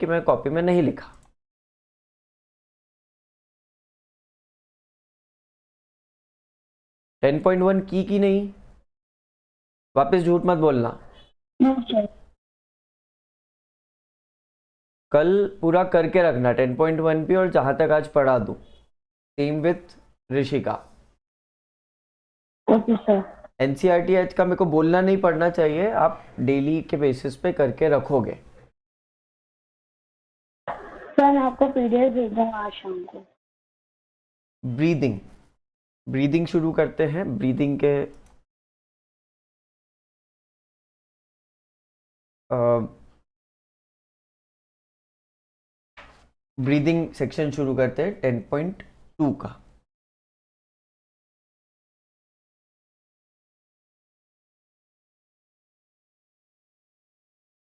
कि मैं कॉपी में नहीं लिखा। टेन पॉइंट वन की नहीं, वापस झूठ मत बोलना। No sir. कल पूरा करके रखना 10.1 भी, और जहां तक आज पढ़ा दूं। Same with Rishika. Okay sir. NCERT आज का मेरे को बोलना नहीं पड़ना चाहिए, आप डेली के बेसिस पे करके रखोगे। सर मैं आपको पीडीएफ भेज दूंगा आज शाम को। ब्रीदिंग, ब्रीदिंग शुरू करते हैं। ब्रीदिंग के ब्रीदिंग सेक्शन शुरू करते हैं 10.2 का।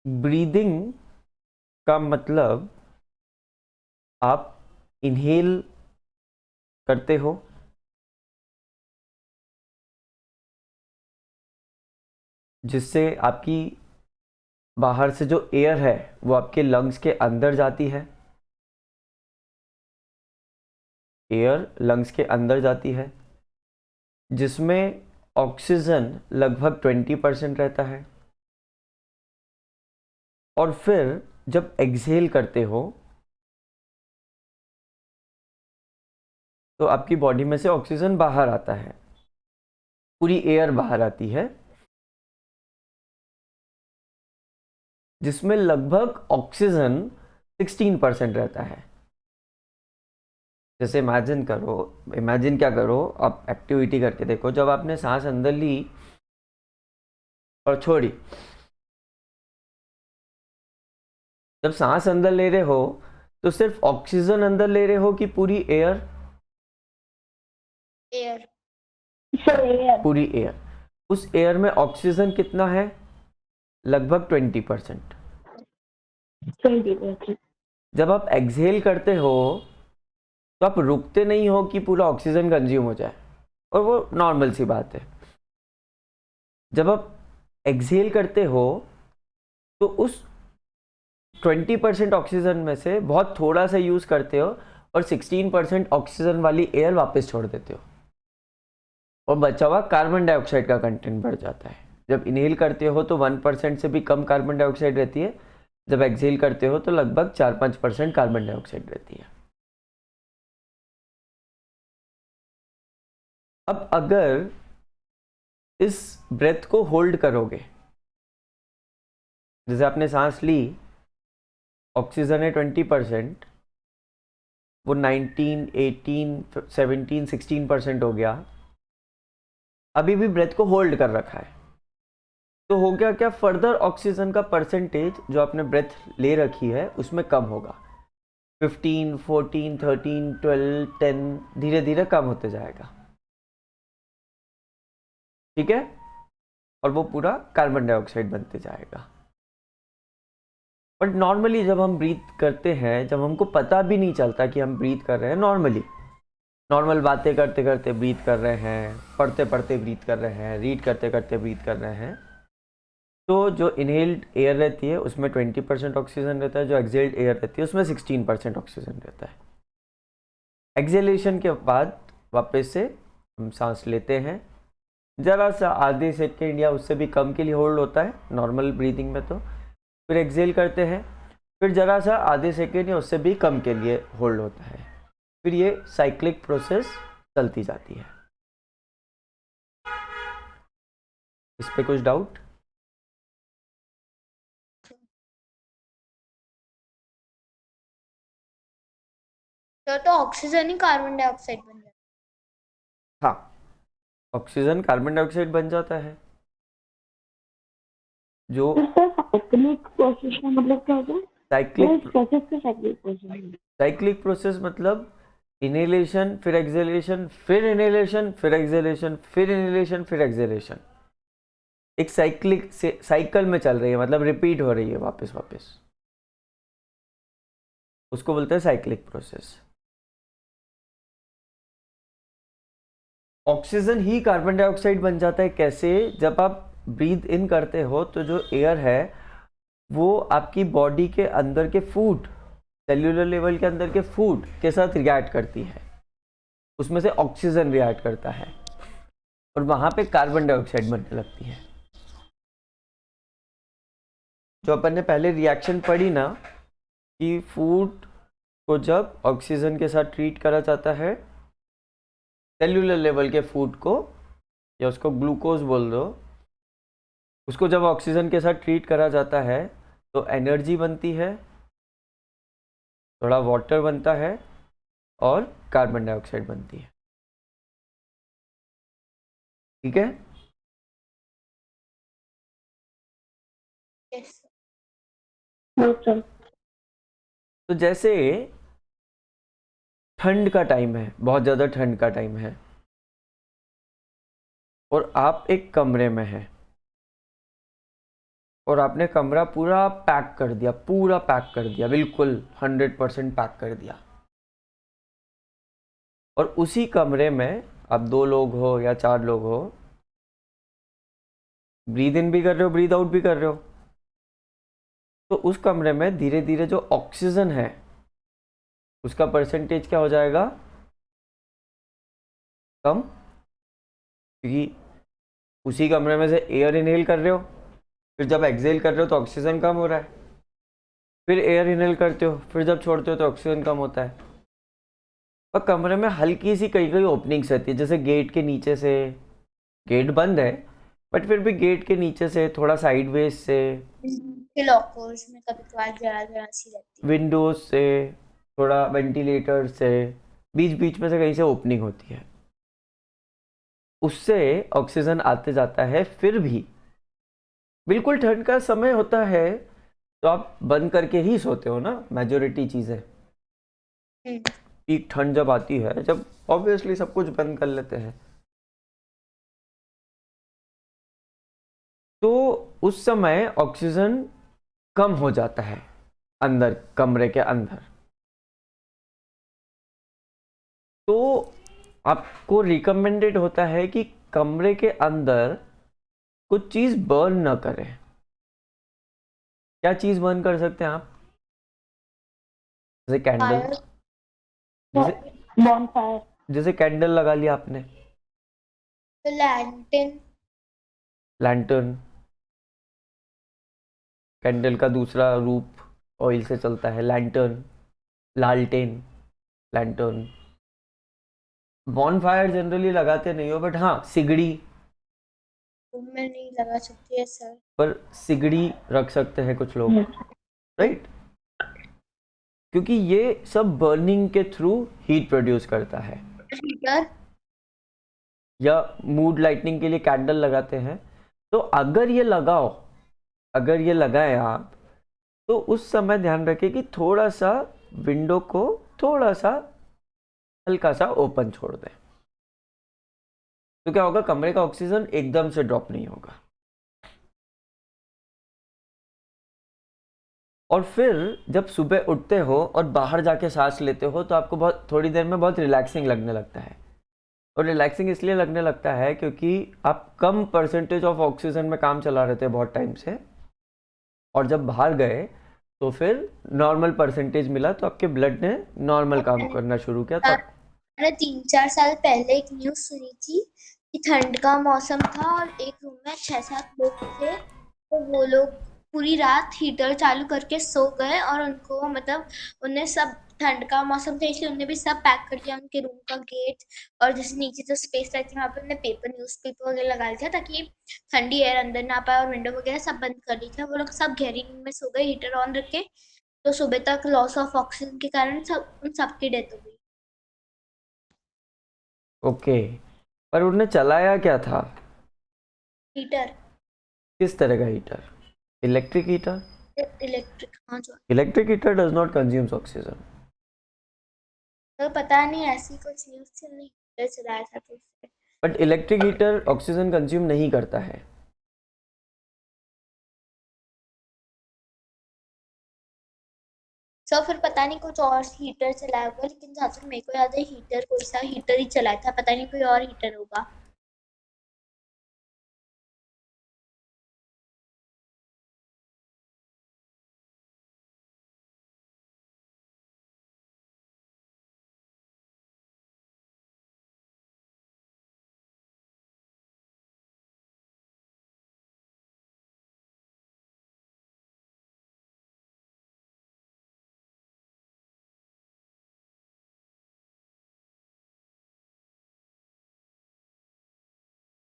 ब्रीदिंग का मतलब आप इनहेल करते हो, जिससे आपकी बाहर से जो एयर है वो आपके लंग्स के अंदर जाती है। एयर लंग्स के अंदर जाती है, जिसमें ऑक्सीजन लगभग 20% रहता है। और फिर जब एक्सहेल करते हो तो आपकी बॉडी में से ऑक्सीजन बाहर आता है, पूरी एयर बाहर आती है, जिसमें लगभग ऑक्सीजन 16% रहता है। जैसे इमेजिन करो, इमेजिन क्या करो, आप एक्टिविटी करके देखो। जब आपने सांस अंदर ली और छोड़ी, जब सांस अंदर ले रहे हो तो सिर्फ ऑक्सीजन अंदर ले रहे हो कि पूरी एयर? एयर। Sir air. पूरी एयर। उस एयर में ऑक्सीजन कितना है? लगभग 20%। 20%। जब आप एक्सहेल करते हो तो आप रुकते नहीं हो कि पूरा ऑक्सीजन कंज्यूम हो जाए, और वो नॉर्मल सी बात है। जब आप एक्सहेल करते हो तो उस 20% ऑक्सीजन में से बहुत थोड़ा सा यूज करते हो, और 16% ऑक्सीजन वाली एयर वापस छोड़ देते हो, और बचा हुआ कार्बन डाइऑक्साइड का कंटेंट बढ़ जाता है। जब इनहेल करते हो तो 1% से भी कम कार्बन डाइऑक्साइड रहती है, जब एक्सहेल करते हो तो लगभग 4-5% कार्बन डाइऑक्साइड रहती है। अब अगर इस ब्रेथ को होल्ड करोगे, जैसे आपने सांस ली, ऑक्सीजन है 20%, वो 19, 18, 17, 16% हो गया, अभी भी ब्रेथ को होल्ड कर रखा है। तो हो गया क्या, फर्दर ऑक्सीजन का परसेंटेज जो आपने ब्रेथ ले रखी है उसमें कम होगा। 15, 14, 13, 12, 10, धीरे धीरे कम होते जाएगा। ठीक है? और वो पूरा कार्बन डाइऑक्साइड बनते जाएगा। बट नॉर्मली जब हम ब्रीथ करते हैं, जब हमको पता भी नहीं चलता कि हम ब्रीथ कर रहे हैं, नॉर्मली नॉर्मल बातें करते करते ब्रीथ कर रहे हैं, पढ़ते पढ़ते ब्रीथ कर रहे हैं, रीड करते करते ब्रीथ कर रहे हैं, तो जो इनहेल्ड एयर रहती है उसमें 20% ऑक्सीजन रहता है, जो एक्सहेल्ड एयर रहती है उसमें 16% ऑक्सीजन रहता है। एक्सहेलेशन के बाद वापस से हम सांस लेते हैं, ज़रा सा आधे सेकेंड या उससे भी कम के लिए होल्ड होता है नॉर्मल ब्रीदिंग में, तो फिर एक्सहेल करते हैं, फिर ज़रा सा आधे सेकेंड या उससे भी कम के लिए होल्ड होता है। फिर ये साइक्लिक प्रोसेस चलती जाती है। इस पे कुछ डाउट? तो ऑक्सीजन ही कार्बन डाइऑक्साइड बन जाता हाँ, ऑक्सीजन कार्बन डाइऑक्साइड बन जाता है। जो है। सर साइक्लिक प्रोसेस का मतलब क्या होता है? वो साइक्लिक इस प्रोसेस का साइक्लिक प्रोसेस। साइक्लिक प्रोसेस मतलब इनहेलेशन, फिर एक्सहेलेशन, फिर इनहेलेशन, फिर एक्सहेलेशन, फिर इनहेलेशन, फिर एक्सहेलेशन। एक साइक्लिक से साइकिल में चल रही है, मतलब रिपीट हो रही है वापस वापस, उसको बोलते हैं साइक्लिक प्रोसेस। ऑक्सीजन ही कार्बन डाइऑक्साइड बन जाता है कैसे? जब आप ब्रीथ इन करते हो तो जो एयर है वो आपकी बॉडी के अंदर के फूड, सेल्यूलर लेवल के अंदर के फूड के साथ रिएक्ट करती है, उसमें से ऑक्सीजन रिएक्ट करता है और वहां पे कार्बन डाइऑक्साइड बनने लगती है। जो अपन ने पहले रिएक्शन पढ़ी ना कि फूड को जब ऑक्सीजन के साथ ट्रीट करा जाता है, सेल्यूलर लेवल के फूड को, या उसको ग्लूकोज बोल दो, उसको जब ऑक्सीजन के साथ ट्रीट करा जाता है तो एनर्जी बनती है, थोड़ा वाटर बनता है और कार्बन डाइऑक्साइड बनती है। ठीक है? Yes sir. तो जैसे ठंड का टाइम है, बहुत ज़्यादा ठंड का टाइम है, और आप एक कमरे में हैं और आपने कमरा पूरा पैक कर दिया, पूरा पैक कर दिया, बिल्कुल 100% पैक कर दिया, और उसी कमरे में आप 2 लोग हो या 4 लोग हो, ब्रीद इन भी कर रहे हो, ब्रीद आउट भी कर रहे हो, तो उस कमरे में धीरे धीरे जो ऑक्सीजन है उसका परसेंटेज क्या हो जाएगा? कम, क्योंकि उसी कमरे में से एयर इनहेल कर रहे हो, फिर जब एक्सहेल कर रहे हो तो ऑक्सीजन कम हो रहा है, फिर एयर इनहेल करते हो, फिर जब छोड़ते हो तो ऑक्सीजन कम होता है। और कमरे में हल्की सी कई कई ओपनिंग्स रहती है, जैसे गेट के नीचे से, गेट बंद है बट फिर भी गेट के नीचे से थोड़ा साइडवेज से, लॉकर्स में कभी कभार जरा जरा सी रहती है। विंडोज से, थोड़ा वेंटिलेटर से, बीच बीच में से कहीं से ओपनिंग होती है, उससे ऑक्सीजन आते जाता है। फिर भी बिल्कुल ठंड का समय होता है तो आप बंद करके ही सोते हो ना, मेजोरिटी चीज़ें। पीक ठंड जब आती है, जब ऑब्वियसली सब कुछ बंद कर लेते हैं, तो उस समय ऑक्सीजन कम हो जाता है अंदर, कमरे के अंदर। तो आपको रिकमेंडेड होता है कि कमरे के अंदर कुछ चीज़ बर्न ना करें। क्या चीज़ बर्न कर सकते हैं आप? जैसे कैंडल, फायर, जैसे बॉनफायर। जैसे कैंडल लगा लिया आपने, तो लैंटर्न, लैंटर्न, कैंडल का दूसरा रूप ऑयल से चलता है, लैंटर्न, लालटेन, लैंटर्न। बॉनफायर जनरली लगाते नहीं हो, बट हाँ सिगड़ी, में नहीं लगा सकती है सर। पर सिगड़ी रख सकते हैं कुछ लोग, राइट? क्योंकि ये सब बर्निंग के थ्रू हीट प्रोड्यूस करता है। हीटर, या मूड लाइटनिंग के लिए कैंडल लगाते हैं। तो अगर ये लगाओ, अगर ये लगाएं आप, तो उस समय ध्यान रखें कि थोड़ा सा विंडो को थोड़ा सा हल्का सा ओपन छोड़ दें, तो क्या होगा, कमरे का ऑक्सीजन एकदम से ड्रॉप नहीं होगा। और फिर जब सुबह उठते हो और बाहर जाके सांस लेते हो तो आपको बहुत थोड़ी देर में बहुत रिलैक्सिंग लगने लगता है। और रिलैक्सिंग इसलिए लगने लगता है क्योंकि आप कम परसेंटेज ऑफ ऑक्सीजन में काम चला रहे थे बहुत टाइम से, और जब बाहर गए तो फिर नॉर्मल परसेंटेज मिला, तो आपके ब्लड ने नॉर्मल काम करना शुरू किया। तब मैंने 3-4 साल पहले एक न्यूज़ सुनी थी कि ठंड का मौसम था और एक रूम में 6-7 लोग थे, तो वो लोग पूरी रात हीटर चालू करके सो गए और उनको मतलब उन्हें सब, ठंड का मौसम था इसलिए उन्हें भी सब पैक कर दिया, उनके रूम का गेट और जैसे नीचे जो स्पेस रहती है वहाँ पे उन्हें पेपर, न्यूज़पेपर वगैरह लगा दिया ताकि ठंडी एयर अंदर ना पाए, और विंडो वगैरह सब बंद कर दी थी। वो लोग सब गहरी नींद में सो गए हीटर ऑन रखे, तो सुबह तक लॉस ऑफ ऑक्सीजन के कारण सब उन सबकी डेथ हो गई। ओके, पर उन्होंने चलाया क्या था? हीटर, किस तरह का हीटर? Electric heater? इलेक्ट्रिक, हाँ जो, electric heater does not consumes oxygen. तो पता नहीं ऐसी कुछ न्यूज़ चल रही, हीटर चलाया था तो उससे। But electric heater oxygen consume नहीं करता है। सो फिर पता नहीं कुछ और हीटर चलाया होगा, लेकिन जहाँ तक मेरे को याद है हीटर, कोई सा हीटर ही चलाया था, पता नहीं कोई और हीटर होगा।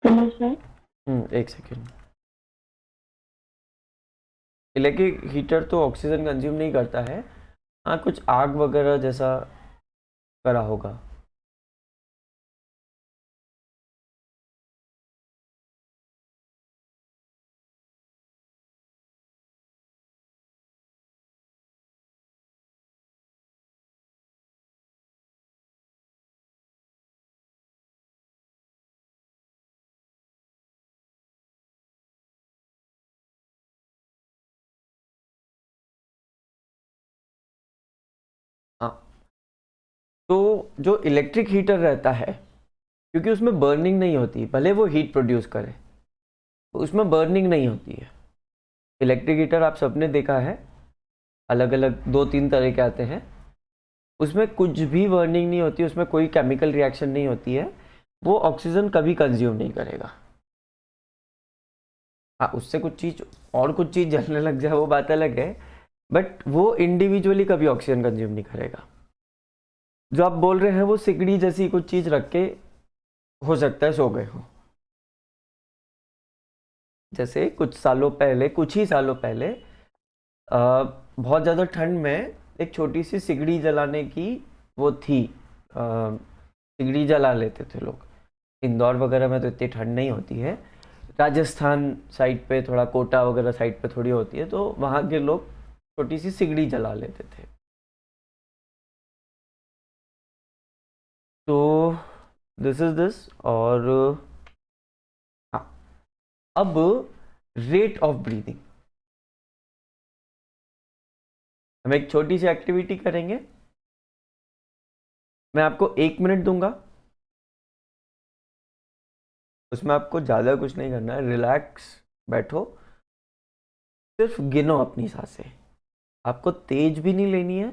Hello sir. एक सेकेंड। इलेक्ट्रिक हीटर तो ऑक्सीजन कंज्यूम नहीं करता है। हाँ, कुछ आग वगैरह जैसा करा होगा। हाँ, तो जो इलेक्ट्रिक हीटर रहता है, क्योंकि उसमें बर्निंग नहीं होती, भले वो हीट प्रोड्यूस करे, तो उसमें बर्निंग नहीं होती है। इलेक्ट्रिक हीटर आप सबने देखा है, अलग अलग 2-3 तरह के आते हैं। उसमें कुछ भी बर्निंग नहीं होती, उसमें कोई केमिकल रिएक्शन नहीं होती है, वो ऑक्सीजन कभी कंज्यूम नहीं करेगा। हाँ, उससे कुछ चीज़ और कुछ चीज़ जलने लग जाए वो बात अलग है, बट वो इंडिविजुअली कभी ऑक्सीजन कंज्यूम नहीं करेगा। जो आप बोल रहे हैं वो सिगड़ी जैसी कुछ चीज़ रख के हो सकता है सो गए हो। जैसे कुछ ही सालों पहले बहुत ज़्यादा ठंड में एक छोटी सी सिगड़ी जलाने की वो थी। सिगड़ी जला लेते थे लोग। इंदौर वगैरह में तो इतनी ठंड नहीं होती है, राजस्थान साइड पे थोड़ा, कोटा वगैरह साइड पे थोड़ी होती है, तो वहाँ के लोग छोटी सी सिगड़ी जला लेते थे। तो दिस इज दिस। और हाँ, अब रेट ऑफ ब्रीदिंग, हम एक छोटी सी एक्टिविटी करेंगे। मैं आपको 1 मिनट दूंगा, उसमें आपको ज़्यादा कुछ नहीं करना है, रिलैक्स बैठो, सिर्फ गिनो अपनी सांसें। आपको तेज भी नहीं लेनी है,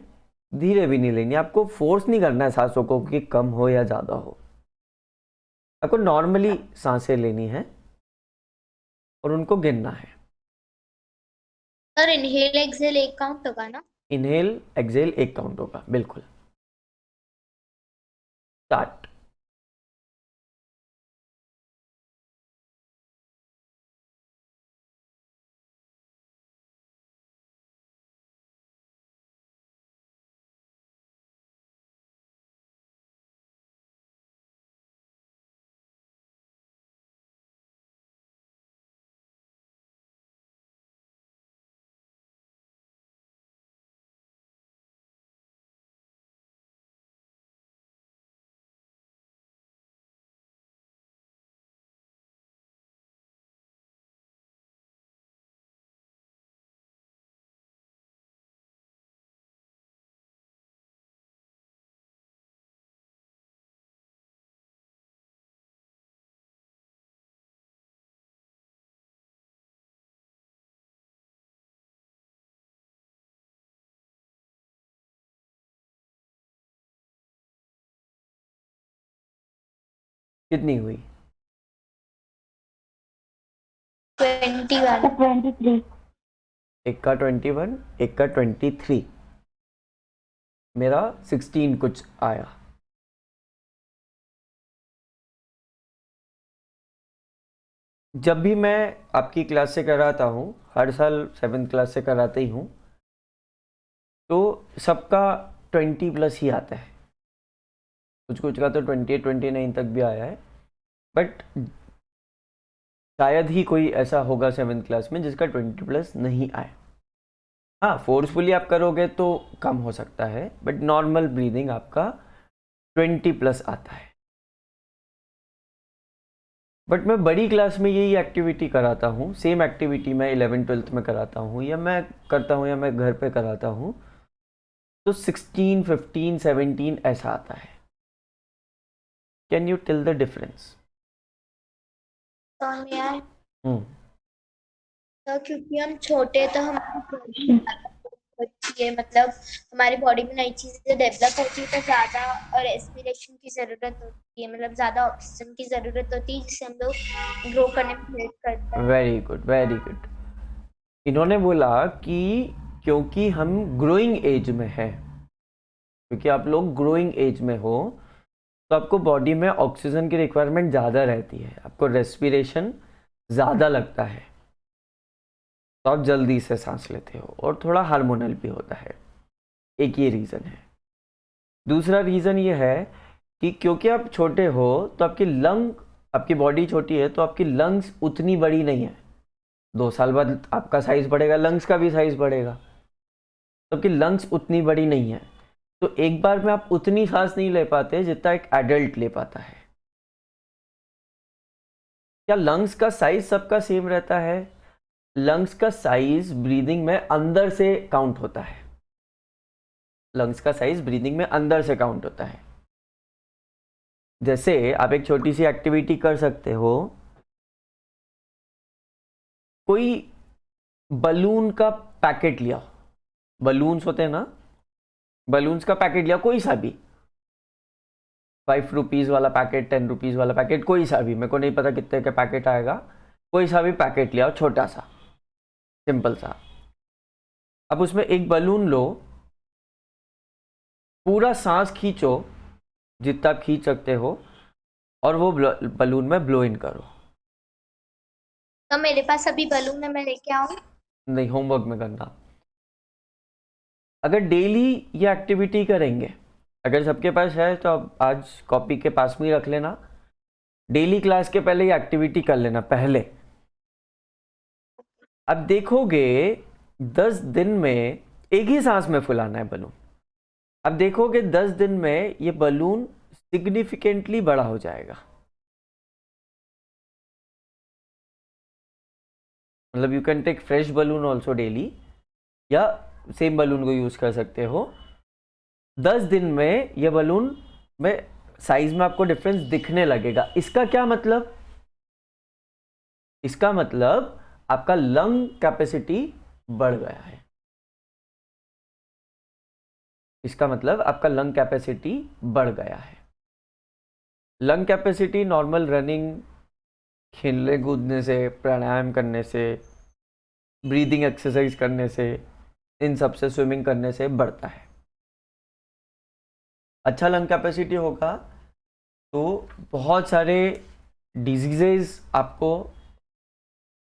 धीरे भी नहीं लेनी है, आपको फोर्स नहीं करना है सांसों को कि कम हो या ज़्यादा हो। आपको नॉर्मली सांसें लेनी है और उनको गिनना है। सर इनहेल एक्सेल एक काउंट होगा ना? इनहेल एक्सेल एक काउंट होगा, बिल्कुल। स्टार्ट। कितनी हुई? 21। 23। एक का 21, एक का 23, मेरा 16 कुछ आया। जब भी मैं आपकी क्लास से कराता हूँ, हर साल 7th क्लास से कराते ही हूँ, तो सबका 20+ ही आता है। कुछ कुछ का तो 28-29 तक भी आया है, बट शायद ही कोई ऐसा होगा 7th क्लास में जिसका 20+ नहीं आए। हाँ, फोर्सफुली आप करोगे तो कम हो सकता है, बट नॉर्मल ब्रीदिंग आपका 20+ आता है। बट मैं बड़ी क्लास में यही एक्टिविटी कराता हूँ, सेम एक्टिविटी मैं 11th-12th में कराता हूँ, या मैं करता हूँ, या मैं घर पे कराता हूँ, तो 16, 15, 17 ऐसा आता है। Can you tell the difference? तो यार, हम्म तो क्योंकि हम छोटे तो हमारी body में ज्यादा growth होती है, मतलब हमारी बॉडी में नई चीजें डेवलप होती है, तो ज्यादा और एस्पिरेशन की जरूरत होती है, मतलब ज्यादा ऑक्सीजन की जरूरत होती है, जिससे हम लोग ग्रो करने में हेल्प करते हैं। Very good, very good. इन्होंने बोला कि क्योंकि हम ग्रोइंग एज में हैं, क्योंकि आप लोग ग्रोइंग एज में हो, तो आपको बॉडी में ऑक्सीजन की रिक्वायरमेंट ज़्यादा रहती है, आपको रेस्पिरेशन ज़्यादा लगता है, तो आप जल्दी से सांस लेते हो, और थोड़ा हार्मोनल भी होता है। एक ये रीज़न है। दूसरा रीज़न ये है कि क्योंकि आप छोटे हो तो आपकी बॉडी छोटी है तो आपकी लंग्स उतनी बड़ी नहीं है। 2 साल बाद आपका साइज बढ़ेगा, लंग्स का भी साइज बढ़ेगा, तो आपकी लंग्स उतनी बड़ी नहीं है, तो एक बार में आप उतनी सांस नहीं ले पाते जितना एक एडल्ट ले पाता है। क्या लंग्स का साइज सबका सेम रहता है? लंग्स का साइज ब्रीदिंग में अंदर से काउंट होता है। लंग्स का साइज ब्रीदिंग में अंदर से काउंट होता है। जैसे आप एक छोटी सी एक्टिविटी कर सकते हो, कोई बलून का पैकेट लिया, बलून्स होते हैं ना, बलून्स का पैकेट लिया, कोई सा भी, 5 रुपीज़ वाला पैकेट, 10 रुपीज़ वाला पैकेट, कोई सा भी, मेरे को नहीं पता कितने का पैकेट आएगा, कोई सा भी पैकेट लिया, छोटा सा, सिंपल सा। अब उसमें एक बलून लो, पूरा सांस खींचो जितना आप खींच सकते हो, और वो बलून में ब्लो इन करो। तो मेरे पास अभी बलून है, मैं लेके आऊं? नहीं, होमवर्क में करना। अगर डेली ये एक्टिविटी करेंगे, अगर सबके पास है तो आप आज कॉपी के पास में ही रख लेना, डेली क्लास के पहले ये एक्टिविटी कर लेना पहले। अब देखोगे 10 दिन में, एक ही सांस में फुलाना है बलून, अब देखोगे 10 दिन में ये बलून सिग्निफिकेंटली बड़ा हो जाएगा। मतलब you can take fresh balloon also daily, या सेम बलून को यूज कर सकते हो। 10 दिन में ये बलून में साइज में आपको डिफरेंस दिखने लगेगा। इसका क्या मतलब? इसका मतलब आपका लंग कैपेसिटी बढ़ गया है। इसका मतलब आपका लंग कैपेसिटी बढ़ गया है। लंग कैपेसिटी नॉर्मल रनिंग, खेलने कूदने से, प्राणायाम करने से, ब्रीदिंग एक्सरसाइज करने से, इन सब से, स्विमिंग करने से बढ़ता है। अच्छा लंग कैपेसिटी होगा तो बहुत सारे डिजीजेस आपको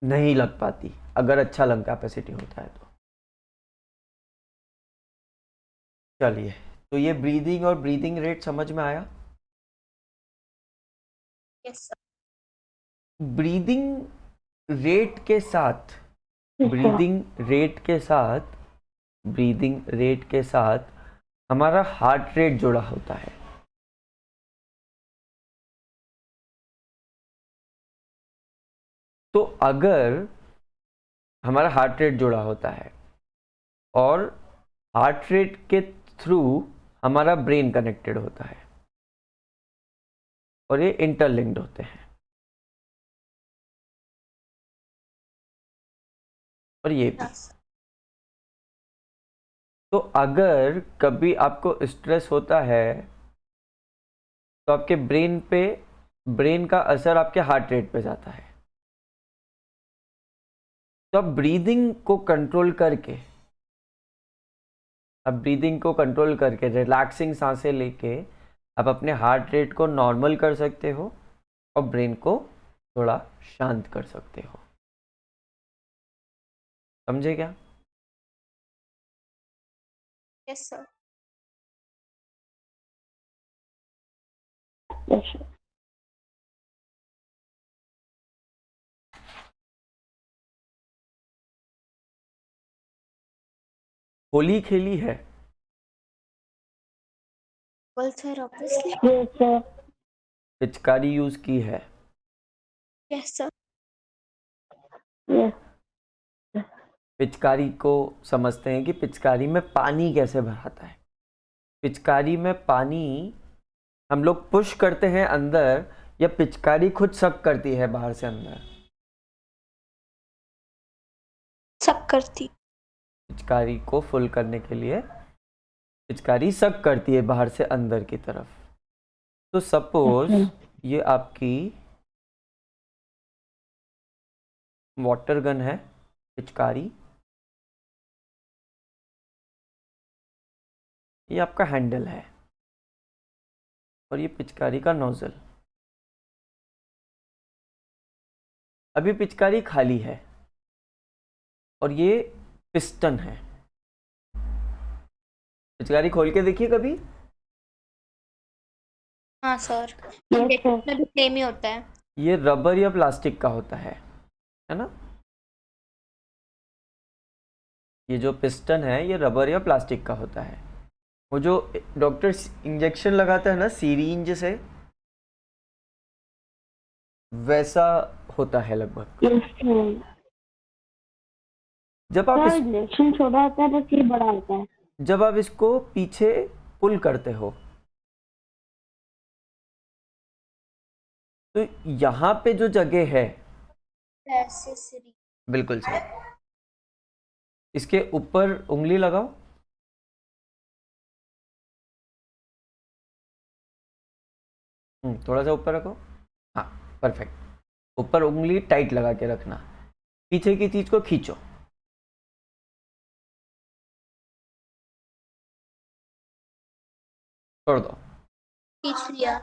नहीं लग पाती, अगर अच्छा लंग कैपेसिटी होता है तो। चलिए, तो ये ब्रीदिंग और ब्रीदिंग रेट समझ में आया? Yes sir. ब्रीदिंग रेट के साथ, Yes, sir. ब्रीदिंग रेट के साथ हमारा हार्ट रेट जुड़ा होता है। तो अगर हमारा हार्ट रेट जुड़ा होता है और हार्ट रेट के थ्रू हमारा ब्रेन कनेक्टेड होता है, और ये इंटरलिंक्ड होते हैं, और ये भी। यस। तो अगर कभी आपको स्ट्रेस होता है तो आपके ब्रेन का असर आपके हार्ट रेट पे जाता है। तो अब ब्रीदिंग को कंट्रोल करके रिलैक्सिंग सांसें लेके आप अपने हार्ट रेट को नॉर्मल कर सकते हो और ब्रेन को थोड़ा शांत कर सकते हो। समझे क्या? Yes sir. Yes, sir. Holi खेली है? Well sir, obviously. Yes, sir. पिचकारी यूज की है? Yes sir. Yes. पिचकारी को समझते हैं कि पिचकारी में पानी कैसे भराता है। पिचकारी में पानी हम लोग पुश करते हैं अंदर, या पिचकारी खुद सक करती है बाहर से अंदर? सब करती। पिचकारी को फुल करने के लिए पिचकारी सक करती है बाहर से अंदर की तरफ। तो सपोज ये आपकी वाटर गन है, पिचकारी, ये आपका हैंडल है। और ये पिचकारी का नोजल। अभी पिचकारी खाली है और ये पिस्टन है। पिचकारी खोल के देखिए कभी। हाँ सर, यस सर। में भी सेम ही होता है। ये रबर या प्लास्टिक का होता है ना? ये जो पिस्टन है ये रबर या प्लास्टिक का होता है। वो जो डॉक्टर इंजेक्शन लगाता है ना सीरिंज से, वैसा होता है लगभग। Yes sir. जब आप सर इंजेक्शन छोटा होता है बस ये बड़ा होता है। जब आप इसको पीछे पुल करते हो तो यहाँ पे जो जगह है, ऐसे सीरी बिल्कुल सही, इसके ऊपर उंगली लगाओ। थोड़ा सा ऊपर रखो। हाँ, परफेक्ट। ऊपर उंगली टाइट लगा के रखना, पीछे की चीज को खींचो। छोड़ दो, खींच लिया।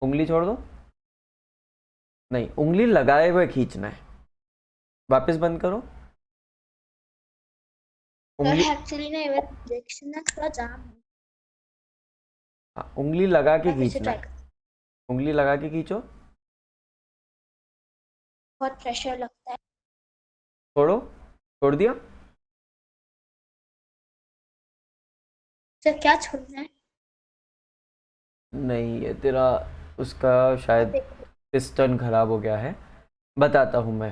उंगली छोड़ दो। नहीं, उंगली लगाए हुए खींचना है। वापस बंद करो। उंगली, एक्चुअली ना ये इंजेक्शन ना थोड़ा जाम है। हाँ, उंगली लगा के मैं फिर से खींचना ट्राई है। करती हूँ। उंगली लगा के खींचो। बहुत प्रेशर लगता है। छोड़ो, छोड़ दिया। सर क्या छोड़ना है? नहीं, ये तेरा उसका शायद पिस्टन खराब हो गया है। बताता हूँ मैं।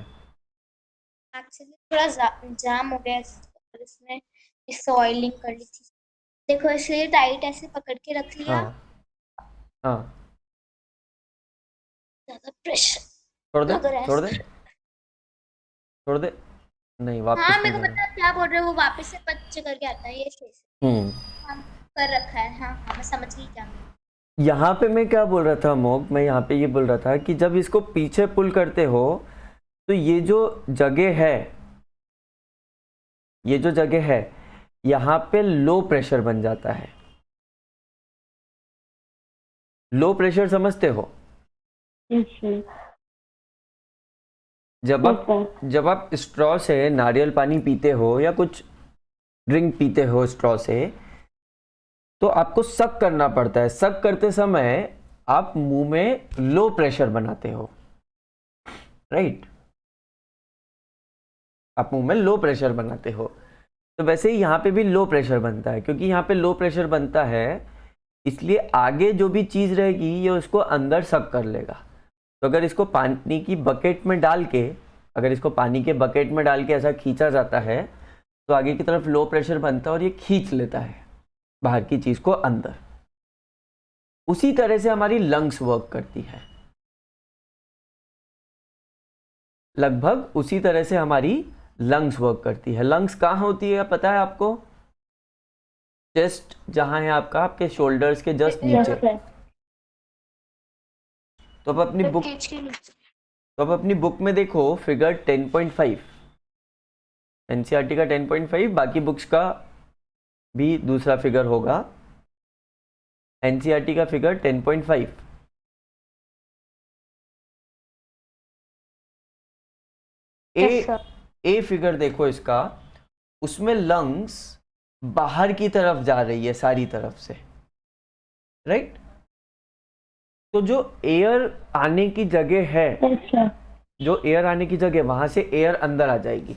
एक्चुअली थोड़ा जाम हो गया और इसमें इससे ऑयलिंग कर ली थी। देखो इसलिए टाइट ऐसे पकड़ के रख लिया। हाँ हाँ, ज्यादा प्रेशर छोड़ दे, लग रहा छोड़ दे, है। छोड़ दे। नहीं, हाँ वापस मेरे नहीं को पता करना। है क्या बोल रहे हो, वो वापस से पंच करके आता है ये शेष। हम कर रखा है। हाँ हाँ मैं समझ गई क्या। यहाँ पे मैं क्या बोल रहा था मोग, मैं यहाँ पे ये बोल रहा था कि जब इसको पीछे पुल करते हो तो ये जो जगह है, ये जो जगह है यहाँ पे लो प्रेशर बन जाता है। लो प्रेशर समझते हो? Yes sir. जब आप स्ट्रॉ से नारियल पानी पीते हो या कुछ ड्रिंक पीते हो स्ट्रॉ से, तो आपको सक करना पड़ता है। सक करते समय आप मुंह में लो प्रेशर बनाते हो, राइट? आप मुंह में लो प्रेशर बनाते हो। तो वैसे ही यहाँ पे भी लो प्रेशर बनता है। क्योंकि यहाँ पे लो प्रेशर बनता है इसलिए आगे जो भी चीज़ रहेगी ये उसको अंदर सक कर लेगा। तो अगर इसको पानी की बकेट में डाल के, अगर इसको पानी के बकेट में डाल के ऐसा खींचा जाता है तो आगे की तरफ लो प्रेशर बनता है और ये खींच लेता है बाहर की चीज़ को अंदर। उसी तरह से हमारी लंग्स वर्क करती है। लगभग उसी तरह से हमारी लंग्स वर्क करती है। लंग्स कहाँ होती है पता है आपको? चेस्ट जहां है आपका, आपके शोल्डर्स के जस्ट यस नीचे। सर। तो अब अपनी बुक केज के नीचे। तो अब अपनी बुक में देखो फिगर 10.5, एनसीईआरटी का 10.5, बाकी बुक्स का भी दूसरा फिगर होगा। एनसीईआरटी का figure 10.5। Yes sir. A figure देखो इसका, उसमें लंग्स बाहर की तरफ जा रही है सारी तरफ से, राइट? तो जो एयर आने की जगह है, यस सर। जो एयर आने की जगह, वहां से एयर अंदर आ जाएगी।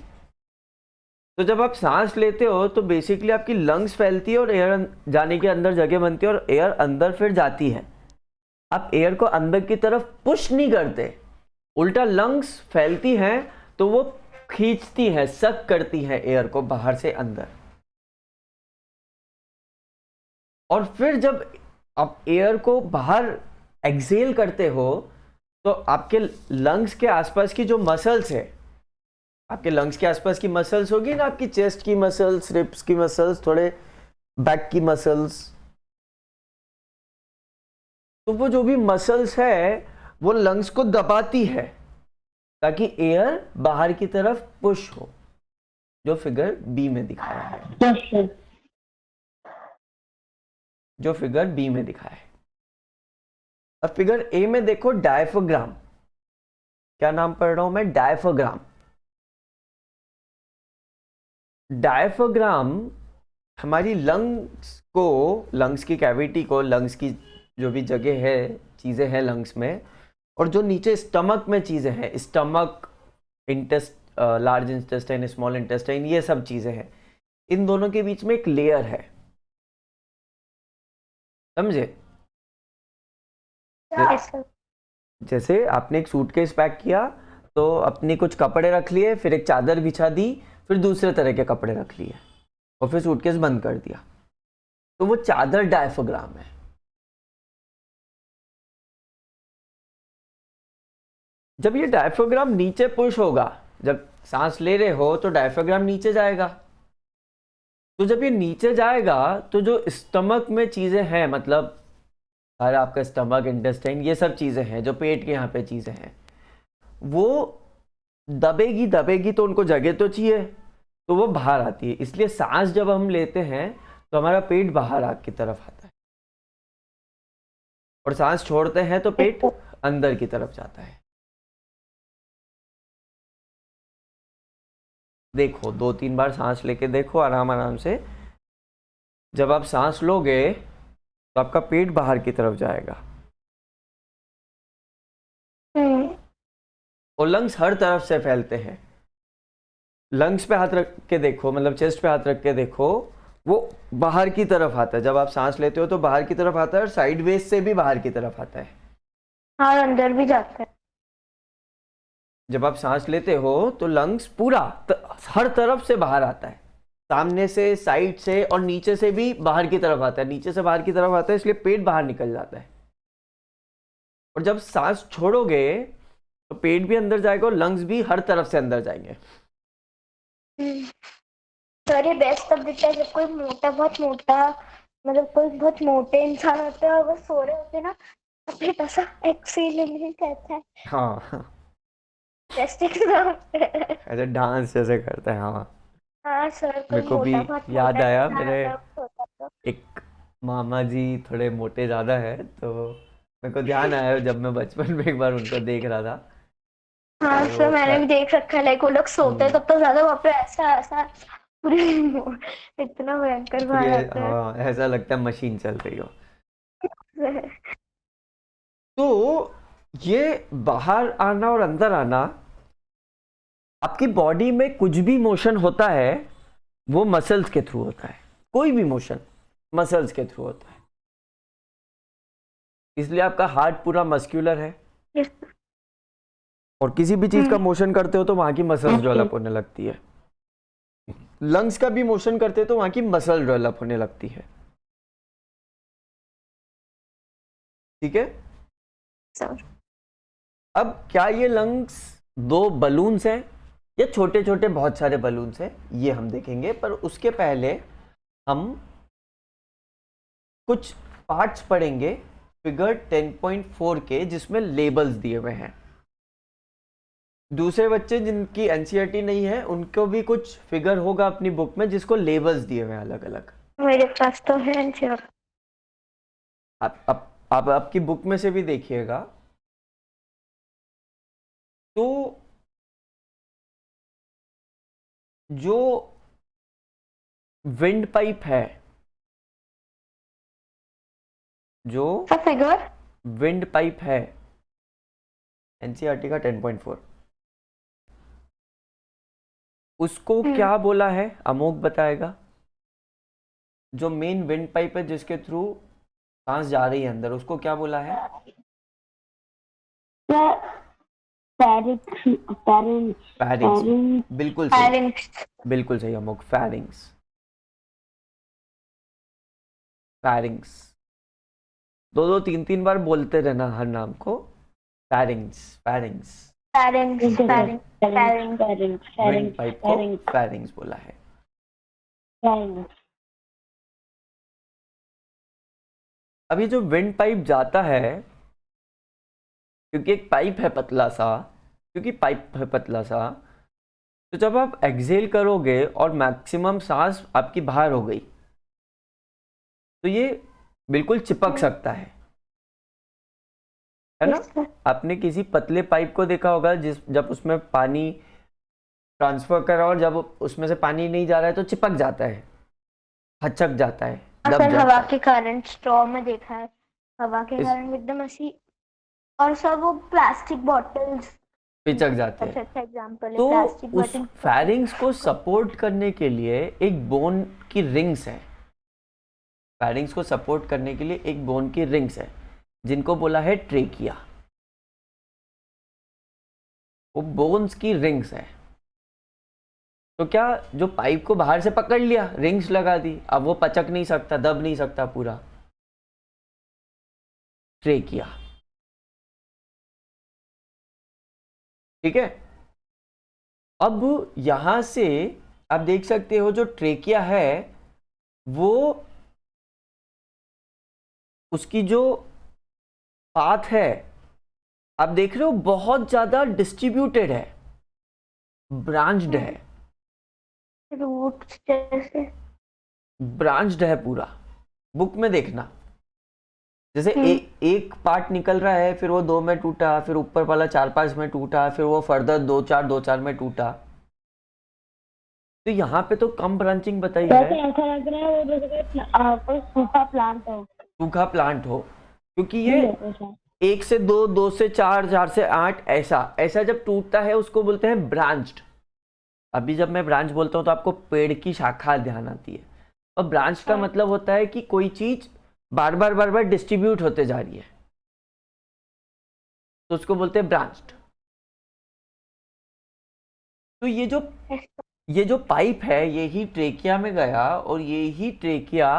तो जब आप सांस लेते हो तो बेसिकली आपकी लंग्स फैलती है और एयर जाने के अंदर जगह बनती है और एयर अंदर फिर जाती है। आप एयर को अंदर की तरफ पुश नहीं करते, उल्टा लंग्स फैलती हैं तो वो खींचती है, सक करती है एयर को बाहर से अंदर। और फिर जब आप एयर को बाहर एक्सेल करते हो तो आपके लंग्स के आसपास की जो मसल्स है, आपके लंग्स के आसपास की मसल्स होगी ना, आपकी चेस्ट की मसल्स, रिब्स की मसल्स, थोड़े बैक की मसल्स, तो वो जो भी मसल्स है वो लंग्स को दबाती है ताकि एयर बाहर की तरफ पुश हो, जो फिगर बी में दिखाया है। Yes sir. जो फिगर बी में दिखा है। अब फिगर ए में देखो डायफ्राम, क्या नाम पढ़ रहा हूं मैं, डायफ्राम। डायफ्राम हमारी लंग्स की कैविटी को, लंग्स की जो भी जगह है, चीजें हैं लंग्स में, और जो नीचे स्टमक में चीजें हैं, stomach, large intestine, small intestine, ये सब चीजें हैं, इन दोनों के बीच में एक लेयर है, समझे? Yes, sir. जैसे आपने एक सूटकेस पैक किया तो अपनी कुछ कपड़े रख लिए, फिर एक चादर बिछा दी, फिर दूसरे तरह के कपड़े रख लिए और फिर सूटकेस बंद कर दिया, तो वो चादर डायफ्राम है। जब ये डायफ्राम नीचे पुश होगा, जब सांस ले रहे हो तो डायफ्राम नीचे जाएगा, तो जब ये नीचे जाएगा तो जो स्टमक में चीजें हैं, मतलब सारा आपका स्टमक, इंटेस्टाइन, ये सब चीजें हैं जो पेट के यहाँ पे चीजें हैं, वो दबेगी तो उनको जगह तो चाहिए, तो वो बाहर आती है। इसलिए सांस जब हम लेते हैं तो हमारा पेट बाहर आग की तरफ आता है, और सांस छोड़ते हैं तो पेट अंदर की तरफ जाता है। देखो 2-3 बार सांस लेके देखो आराम आराम से। जब आप सांस लोगे तो आपका पेट बाहर की तरफ जाएगा, और लंग्स हर तरफ से फैलते हैं। लंग्स पे हाथ रख के देखो, मतलब चेस्ट पे हाथ रख के देखो, वो बाहर की तरफ आता है। जब आप सांस लेते हो तो बाहर की तरफ आता है, और साइडवेज से भी बाहर की तरफ आता है। हाँ, अंदर भी जाता है। जब आप सांस लेते हो तो लंग्स पूरा हर तरफ से बाहर आता है, सामने से, साइड से, और नीचे से भी बाहर की तरफ आता है। नीचे से बाहर की तरफ आता है, इसलिए पेट बाहर निकल जाता है। और जब सांस छोड़ोगे तो पेट भी अंदर जाएगा और लंग्स भी हर तरफ से अंदर जाएंगे। सर, ये बेस्ट तब दिखता है जब कोई बहुत मोटा, मतलब कोई बहुत मोटे इंसान होते हैं और वो सो रहे होते हैं ना, तो फिर ऐसा एक्सीलेंट कहता है। हाँ, बेस्ट एग्जाम। ऐसे डांस जैसे करते हैं। हाँ, हाँ सर, कोई मेरे को भी बहुत याद मोटा आया, इंसान मेरे होता है, वो सोता है तो। एक मामा जी थोड़े मोटे ज़्यादा है, तो मेरे को ध्यान आया जब मैं बचपन में एक बार उनको देख रहा था। हाँ तो सर, मैंने भी देख रखा है, लाइक वो लोग सोते हैं तब तो ज्यादा वहाँ पे ऐसा ऐसा पूरे इतना भयंकर पूरी, बाहर आता है। हाँ, ऐसा लगता है मशीन चल रही हो। तो ये बाहर आना और अंदर आना, आपकी बॉडी में कुछ भी मोशन होता है वो मसल्स के थ्रू होता है। कोई भी मोशन मसल्स के थ्रू होता है, इसलिए आपका हार्ट पूरा मस्क्यूलर है, और किसी भी चीज का मोशन करते हो तो वहां की मसल्स डेवलप होने लगती है। लंग्स का भी मोशन करते हो तो वहां की मसल डेवलप होने लगती है। ठीक है? सर, अब क्या ये लंग्स दो बलून्स हैं या छोटे छोटे बहुत सारे बलून्स हैं, ये हम देखेंगे। पर उसके पहले हम कुछ पार्ट्स पढ़ेंगे फिगर 10.4 के, जिसमें लेबल्स दिए हुए हैं। दूसरे बच्चे जिनकी एनसीईआरटी नहीं है उनको भी कुछ फिगर होगा अपनी बुक में जिसको लेबल्स दिए हुए हैं अलग अलग। मेरे पास तो है सर। आप आपकी बुक में से भी देखिएगा। तो जो विंड पाइप है, जो फिगर विंड पाइप है एनसीईआरटी का 10.4, उसको क्या बोला है अमोक बताएगा? जो मेन विंड पाइप है जिसके थ्रू सांस जा रही है अंदर, उसको क्या बोला है? फैरिंग्स। बिल्कुल सही, बिल्कुल सही अमोक, फैरिंग्स। फैरिंग्स 2-2 3-3 बार बोलते रहना हर नाम को। फैरिंग्स, फैरिंग्स। विंड पाइप को फैरिंग्स बोला है। अभी जो विंड पाइप जाता है, क्योंकि एक पाइप है पतला सा, तो जब आप एक्सहेल करोगे और मैक्सिमम सांस आपकी बाहर हो गई, तो ये बिल्कुल चिपक सकता है ना। Yes, sir. आपने किसी पतले पाइप को देखा होगा जब उसमें पानी ट्रांसफर करा और जब उसमें से पानी नहीं जा रहा है तो चिपक जाता है, हचक जाता है, दब सर जाता हवा है। के कारण स्ट्रॉ में देखा है, हवा के इस कारण एकदम ऐसी। और सर वो प्लास्टिक बॉटल्स पिचक जाते सबसे हैं। अच्छा एग्जांपल है, तो प्लास्टिक उस बॉटल। फैरिंग्स को सपोर्ट करने के लिए एक बोन की रिंग्स है, फैरिंग्स को सपोर्ट करने के लिए एक बोन की रिंग्स है जिनको बोला है ट्रेकिया। वो बोन्स की रिंग्स है। तो क्या जो पाइप को बाहर से पकड़ लिया, रिंग्स लगा दी, अब वो पचक नहीं सकता, दब नहीं सकता पूरा, ट्रेकिया। ठीक है। अब यहां से आप देख सकते हो जो ट्रेकिया है वो उसकी जो पाथ है आप देख रहे हो बहुत ज्यादा डिस्ट्रीब्यूटेड है, ब्रांच्ड है, रूट जैसे। ब्रांच्ड है पूरा। बुक में देखना जैसे हम्म। एक पार्ट निकल रहा है, फिर वो 2 में टूटा, फिर ऊपर वाला 4-5 में टूटा, फिर वो फर्दर 2-4 में टूटा। तो यहाँ पे तो कम ब्रांचिंग बताई वैसे है, ऐसा लग रहा है वो जैसे कोई सूखा प्लांट हो। सूखा प्लांट हो, क्योंकि नहीं ये होता शायद। 1 से 2, 2 से 4, 4 से 8 ऐसा ऐसा जब टूटता है उसको बोलते हैं ब्रांच्ड। अभी जब मैं ब्रांच बोलता हूँ तो आपको पेड़ की शाखा ध्यान आती है, और ब्रांच का मतलब होता है कि कोई चीज बार बार डिस्ट्रीब्यूट होते जा रही है, तो उसको बोलते हैं ब्रांच्ड। तो ये जो पाइप है यही ट्रेकिया में गया और यही ट्रेकिया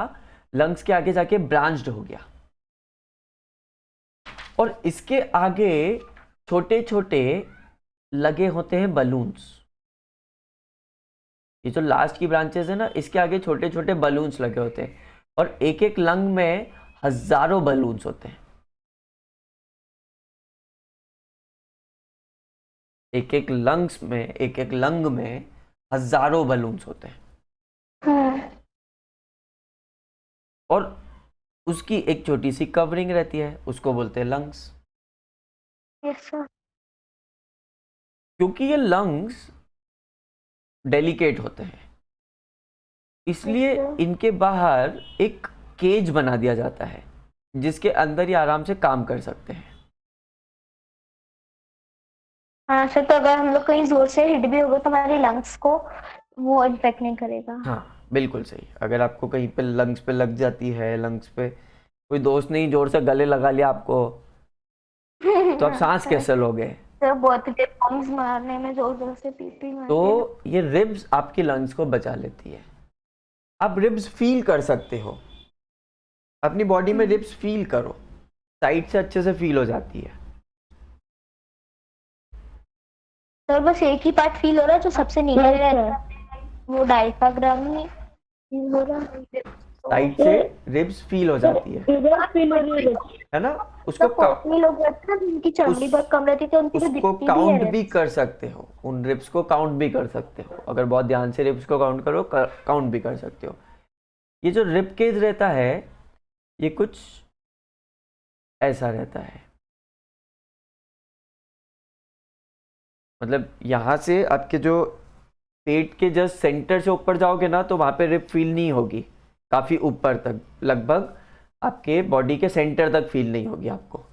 लंग्स के आगे जाके ब्रांच्ड हो गया, और इसके आगे छोटे छोटे लगे होते हैं बलून्स। ये जो लास्ट की ब्रांचेस है ना, इसके आगे छोटे छोटे बलून्स लगे होते हैं, और एक एक लंग में हजारों बलून्स होते हैं। एक एक लंग में हजारों बलून्स होते हैं, हाँ। और उसकी एक छोटी सी कवरिंग रहती है, उसको बोलते हैं लंग्स। Yes sir. क्योंकि ये लंग्स डेलिकेट होते हैं इसलिए इनके बाहर एक केज बना दिया जाता है जिसके अंदर ये आराम से काम कर सकते हैं। हाँ सर, तो अगर हम लोग कहीं जोर से हिट भी होगा तो हमारे लंग्स को वो इन्फेक्ट नहीं करेगा। हाँ बिल्कुल सही। अगर आपको कहीं पे लंग्स पे लग जाती है, लंग्स पे कोई दोस्त नहीं जोर से गले लगा लिया आपको, तो आप सांस कैसे लोगे। सर बहुत देर पंप्स मारने में जोर जोर से पीपी मारते हैं। तो ये रिब्स आपकी लंग्स को बचा लेती है। आप रिब्स फील कर सकते हो, अपनी बॉडी में रिब्स फील करो, साइड से अच्छे से फील हो जाती है। सर बस एक ही पार्ट फील हो रहा है जो सबसे नीचे रहता है, वो डायफ्राम ही फील हो रहा है। साइड से रिब्स फील हो जाती है ना। उसको पोटली लोग रहते हैं जिनकी चमड़ी बहुत कम रहती है उनकी तो उसको दिखती भी काउंट है। भी कर सकते हो, उन रिब्स को काउंट भी कर सकते हो। अगर बहुत ध्यान से रिब्स को काउंट करो, काउंट भी कर सकते हो। ये जो रिब केज रहता है ये कुछ ऐसा रहता है, मतलब यहाँ से आपके जो पेट के जस्ट सेंटर से ऊपर जाओगे ना तो वहाँ पे रिब फील नहीं होगी, काफ़ी ऊपर तक, लगभग आपके बॉडी के सेंटर तक फील नहीं होगी आपको।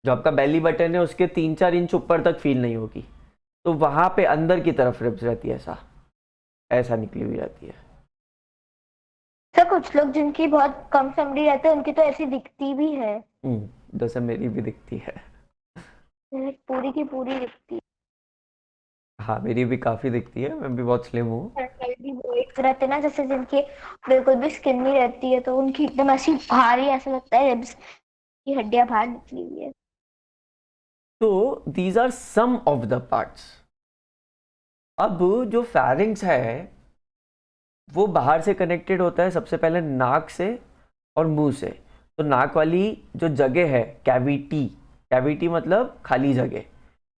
जो आपका बेली बटन है उसके 3-4 इंच ऊपर तक फील नहीं होगी, तो वहाँ पे अंदर की तरफ रिब्स रहती है, ऐसा ऐसा निकली हुई रहती है। सर कुछ लोग जिनकी बहुत कम चमड़ी रहती है उनकी तो ऐसी दिखती भी है। जैसे मेरी भी दिखती है। पूरी की पूरी दिखती हाँ मेरी भी काफ़ी दिखती है, मैं भी बहुत स्लिम हूँ। है। बॉयज रहते ना जैसे जिनकी बिल्कुल भी स्किन नहीं रहती है तो उनकी एकदम ऐसी भारी, ऐसा लगता है रिब्स की हड्डियां बाहर निकली हुई है। तो these are some of the parts. अब जो फैरिंग्स है वो बाहर से कनेक्टेड होता है सबसे पहले नाक से और मुंह से। तो नाक वाली जो जगह है, कैविटी, कैविटी मतलब खाली जगह,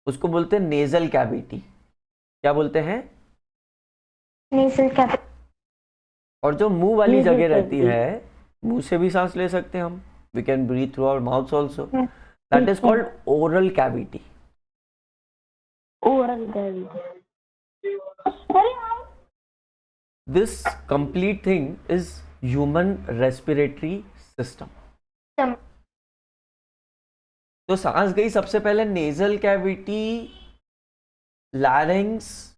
उसको बोलते हैं नेजल कैविटी। क्या बोलते हैं। Nasal cavity. और जो मुंह वाली जगह रहती है मुंह से भी सांस ले सकते हैं हम, we can breathe through our mouth also, that is called oral cavity. Oral cavity. अरे यार, this complete thing is human respiratory system. तो सांस गई सबसे पहले नेजल कैविटी, लैरिंग्स,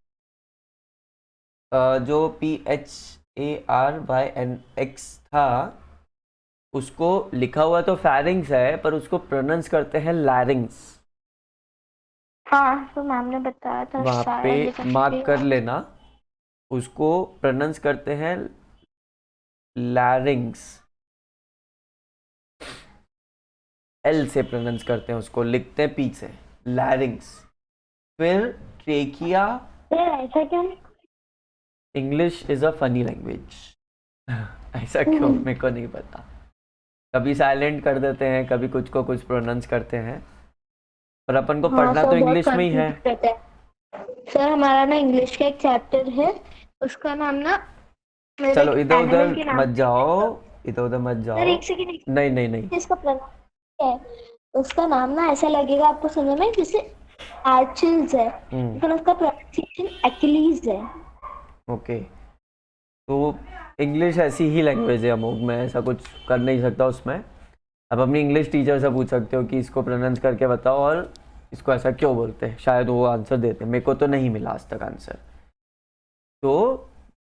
जो PHARYNX था उसको लिखा हुआ तो फैरिंग्स है, पर उसको प्रोनाउंस करते हैं लैरिंग्स। हाँ तो मैम ने बताया था वहां शायद पे मार्क कर लेना, उसको प्रोनाउंस करते हैं लैरिंग्स, एल से प्रोनाउंस करते हैं उसको, लिखते हैं पी से, लैरिंग्स। फिर ट्रेकिया। ऐसा क्यों? English is a funny language. ऐसा क्यों मेरे को नहीं पता, कभी साइलेंट कर देते हैं, कभी कुछ को कुछ प्रोनाउंस करते हैं, पर अपन को पढ़ना तो इंग्लिश में ही है। सर हमारा ना इंग्लिश का एक चैप्टर है, उसका नाम ना, चलो इधर उधर मत जाओ, इधर उधर मत जाओ। एक सेकंड, नहीं नहीं नहीं, इसका प्रोनाउंस है, उसका नाम ना ऐसा लगेगा आपको समझ में जैसे आर्चिल्स है, लेकिन उसका प्रोनाउंसिएशन एक्लीज है। ओके, तो इंग्लिश ऐसी ही लैंग्वेज है अमोघ, मैं ऐसा कुछ कर नहीं सकता उसमें। अब अपनी इंग्लिश टीचर से पूछ सकते हो कि इसको प्रोनाउंस करके बताओ और इसको ऐसा क्यों बोलते हैं, शायद वो आंसर देते हैं। मेरे को तो नहीं मिला आज तक आंसर। तो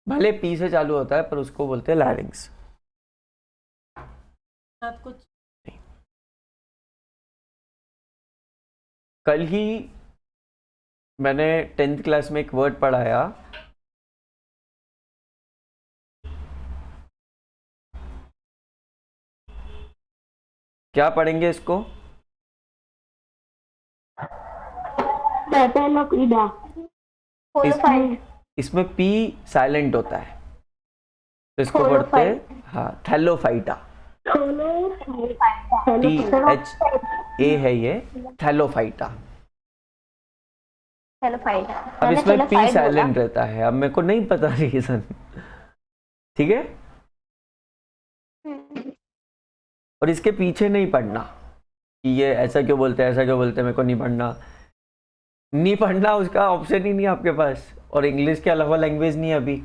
भले पी से चालू होता है पर उसको बोलते हैं लैरिंग्स। कुछ कल ही मैंने 10th क्लास में एक वर्ड पढ़ाया, क्या पढ़ेंगे इसको? इसमें पी साइलेंट होता है, तो इसको पढ़ते हैं हाँ थैलोफाइटा। THA है ये, थैलोफाइटा। अब इसमें पी साइलेंट रहता है, अब मेरे को नहीं पता रीजन, ठीक है। और इसके पीछे नहीं पढ़ना कि ये ऐसा क्यों बोलते हैं, ऐसा क्यों बोलते हैं, मेरे को नहीं पढ़ना, नहीं पढ़ना, उसका ऑप्शन ही नहीं है आपके पास, और इंग्लिश के अलावा लैंग्वेज नहीं है अभी।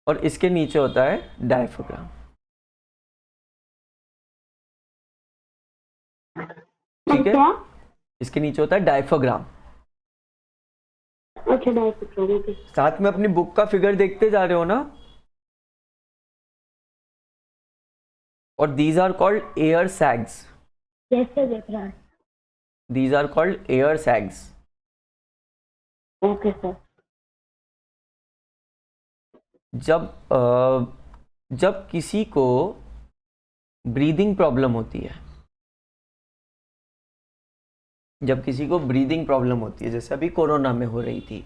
और इसके नीचे होता है डायफ्राम, ठीक है, इसके नीचे होता है डायफ्राम। अच्छा डायफ्राम, साथ में अपनी बुक का फिगर देखते जा रहे हो ना। और these are called air sacs, कैसे देख रहा है? These are called air sacs. Okay sir. जब किसी को ब्रीदिंग प्रॉब्लम होती है, जब किसी को ब्रीदिंग प्रॉब्लम होती है, जैसे अभी कोरोना में हो रही थी,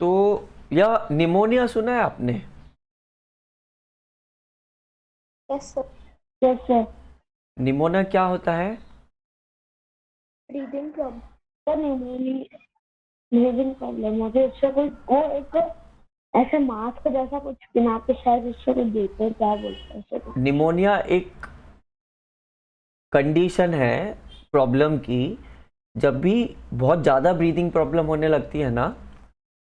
तो या निमोनिया सुना है आपने? Yes sir. निमोनिया क्या होता है? Breathing problem sir, breathing problem होती है, उससे कोई वो एक ऐसे मास्क जैसा कुछ बिना के शायद उससे कुछ देते हैं, क्या बोलते हैं उससे? निमोनिया एक कंडीशन है प्रॉब्लम की, जब भी बहुत ज़्यादा ब्रीदिंग प्रॉब्लम होने लगती है ना,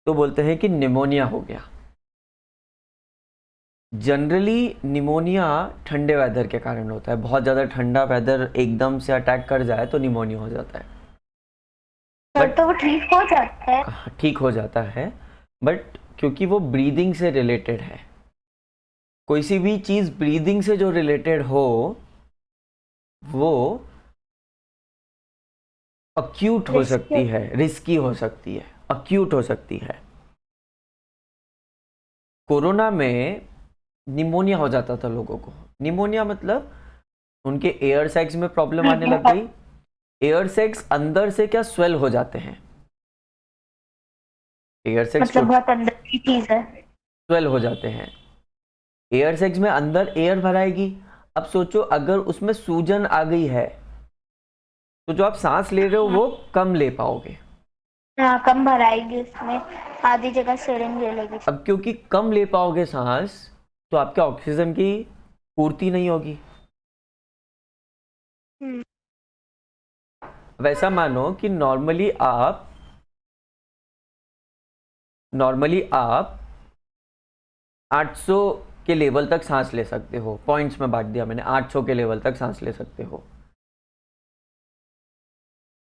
तो बोलते हैं कि निमोनिया हो गया। जनरली निमोनिया ठंडे वेदर के कारण होता है, बहुत ज़्यादा ठंडा वेदर एकदम से अटैक कर जाए तो निमोनिया हो जाता है। बट तो वो ठीक हो जाता है, ठीक हो जाता है, बट क्योंकि वो ब्रीदिंग से रिलेटेड है, कोई सी भी चीज़ ब्रीदिंग से जो रिलेटेड हो वो अक्यूट हो सकती है, रिस्की हो सकती है, अक्यूट हो सकती है। कोरोना में निमोनिया हो जाता था लोगों को। निमोनिया मतलब उनके एयर सैक्स में प्रॉब्लम आने लग गई। एयर सैक्स अंदर से क्या स्वेल हो जाते हैं, एयर सैक्स मतलब बहुत अंदर की चीज है, स्वेल हो जाते हैं। एयर सैक्स में अंदर एयर भराएगी। अब सोचो अगर उसमें सूजन आ गई है तो जो आप सांस ले रहे हो वो कम ले पाओगे। हाँ, कम भराएगी उसमें, आधी जगह सिरिंज ले लेगी। अब क्योंकि कम ले पाओगे सांस, तो आपके ऑक्सीजन की पूर्ति नहीं होगी। हम्म। वैसा मानो कि नॉर्मली आप 800 के लेवल तक सांस ले सकते हो। पॉइंट्स में बांट दिया मैंने, 800 के लेवल तक सांस ले सकते हो।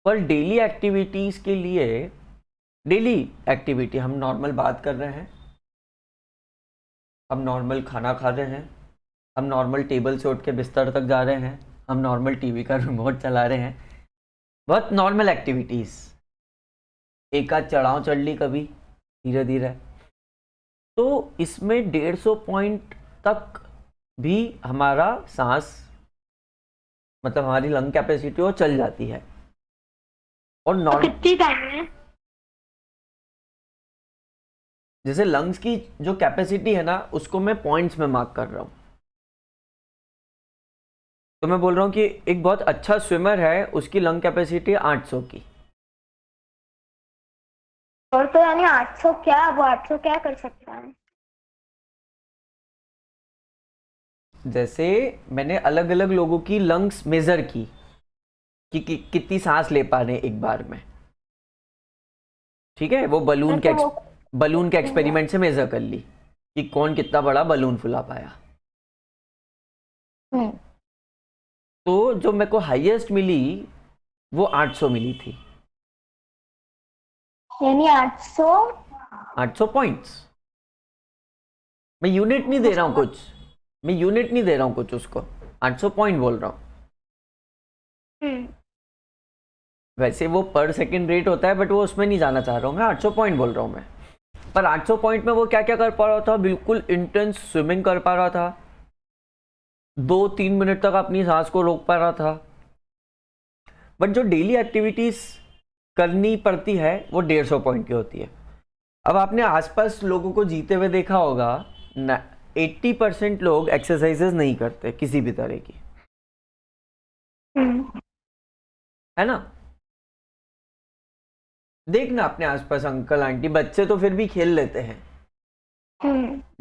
पर डेली एक्टिविटीज के लिए, डेली एक्टिविटी हम नॉर्मल बात कर रहे हैं, हम नॉर्मल खाना खा रहे हैं, हम नॉर्मल टेबल से उठ के बिस्तर तक जा रहे हैं, हम नॉर्मल टीवी का रिमोट चला रहे हैं, बहुत नॉर्मल एक्टिविटीज। एक आध चढ़ाव चढ़ ली कभी धीरे धीरे, तो इसमें 150 पॉइंट तक भी हमारा सांस, मतलब हमारी लंग कैपेसिटी वो चल जाती है। और कितनी टाइम है? जैसे लंग्स की जो कैपेसिटी है ना, उसको मैं पॉइंट्स में मार्क कर रहा हूं। तो मैं बोल रहा हूं कि एक बहुत अच्छा स्विमर है, उसकी लंग कैपेसिटी 800 की। और तो यानी 800 क्या, वो 800 क्या कर सकता है? जैसे मैंने अलग अलग लोगों की लंग्स मेजर की कि कितनी सांस ले पा रहे हैं एक बार में, ठीक है। वो बलून के एक्सपेरिमेंट से मेजर कर ली कि कौन कितना बड़ा बलून फुला पाया। तो जो मेरे को हाईएस्ट मिली वो 800 मिली थी, यानी 800 पॉइंट्स। मैं यूनिट नहीं दे रहा हूं कुछ, मैं यूनिट नहीं दे रहा हूं कुछ, उसको 800 पॉइंट बोल रहा हूं। वैसे वो पर सेकंड रेट होता है, बट वो उसमें नहीं जाना चाह रहा हूं मैं, 800 पॉइंट बोल रहा हूं मैं। पर 800 पॉइंट में वो क्या क्या कर पा रहा था? बिल्कुल इंटेंस स्विमिंग कर पा रहा था, 2-3 मिनट तक अपनी सांस को रोक पा रहा था। बट जो डेली एक्टिविटीज करनी पड़ती है वो 150 पॉइंट की होती है। अब आपने आसपास लोगों को जीते हुए देखा होगा, 80% लोग एक्सरसाइजेस नहीं करते किसी भी तरह की, है ना। देखना अपने आसपास अंकल आंटी, बच्चे तो फिर भी खेल लेते हैं।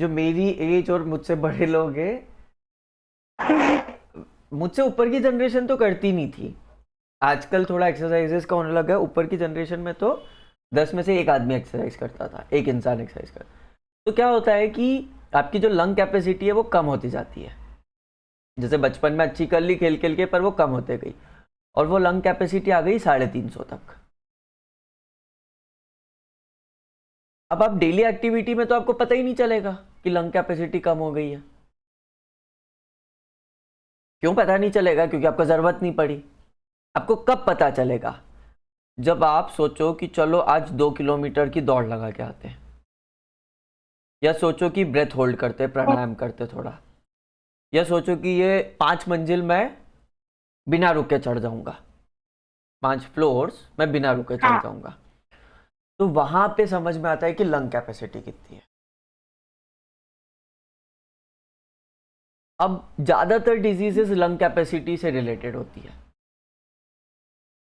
जो मेरी एज और मुझसे बड़े लोग हैं, मुझसे ऊपर की जनरेशन तो करती नहीं थी। आजकल थोड़ा एक्सरसाइजेस का होने लगा है। ऊपर की जनरेशन में तो 10 में से एक आदमी एक्सरसाइज करता था, एक इंसान एक्सरसाइज करता। तो क्या होता है कि आपकी जो लंग कैपेसिटी है वो कम होती जाती है। जैसे बचपन में अच्छी कर ली खेल खेल के, पर वो कम होते गई और वो लंग कैपेसिटी आ गई 350 तक। अब आप डेली एक्टिविटी में तो आपको पता ही नहीं चलेगा कि लंग कैपेसिटी कम हो गई है। क्यों पता नहीं चलेगा? क्योंकि आपको जरूरत नहीं पड़ी। आपको कब पता चलेगा? जब आप सोचो कि चलो आज 2 किलोमीटर की दौड़ लगा के आते हैं, या सोचो कि ब्रेथ होल्ड करते, प्राणायाम करते थोड़ा, या सोचो कि ये 5 मंजिल मैं बिना रुके चढ़ जाऊंगा, 5 फ्लोर्स मैं बिना रुके चढ़ जाऊंगा। तो वहां पे समझ में आता है कि लंग कैपेसिटी कितनी है। अब ज्यादातर डिजीजेस लंग कैपेसिटी से रिलेटेड होती है,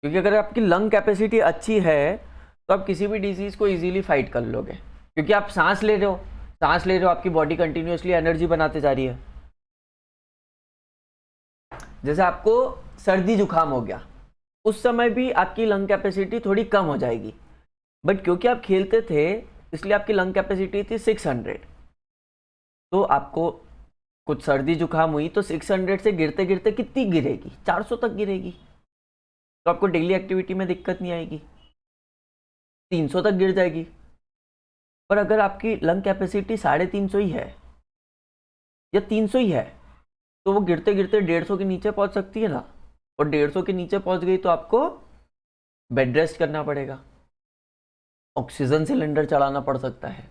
क्योंकि अगर आपकी लंग कैपेसिटी अच्छी है तो आप किसी भी डिजीज को इजीली फाइट कर लोगे, क्योंकि आप सांस ले रहे हो, आपकी बॉडी कंटिन्यूअसली एनर्जी बनाते जा रही है। जैसे आपको सर्दी जुकाम हो गया, उस समय भी आपकी लंग कैपेसिटी थोड़ी कम हो जाएगी, बट क्योंकि आप खेलते थे इसलिए आपकी लंग कैपेसिटी थी 600। तो आपको कुछ सर्दी जुकाम हुई तो 600 से गिरते गिरते कितनी गिरेगी? 400 तक गिरेगी। तो आपको डेली एक्टिविटी में दिक्कत नहीं आएगी, 300 तक गिर जाएगी। पर अगर आपकी लंग कैपेसिटी 350 ही है या 300 ही है, तो वो गिरते गिरते 150 के नीचे पहुंच सकती है ना। और 150 के नीचे पहुंच गई तो आपको बेड रेस्ट करना पड़ेगा, ऑक्सीजन सिलेंडर चलाना पड़ सकता है।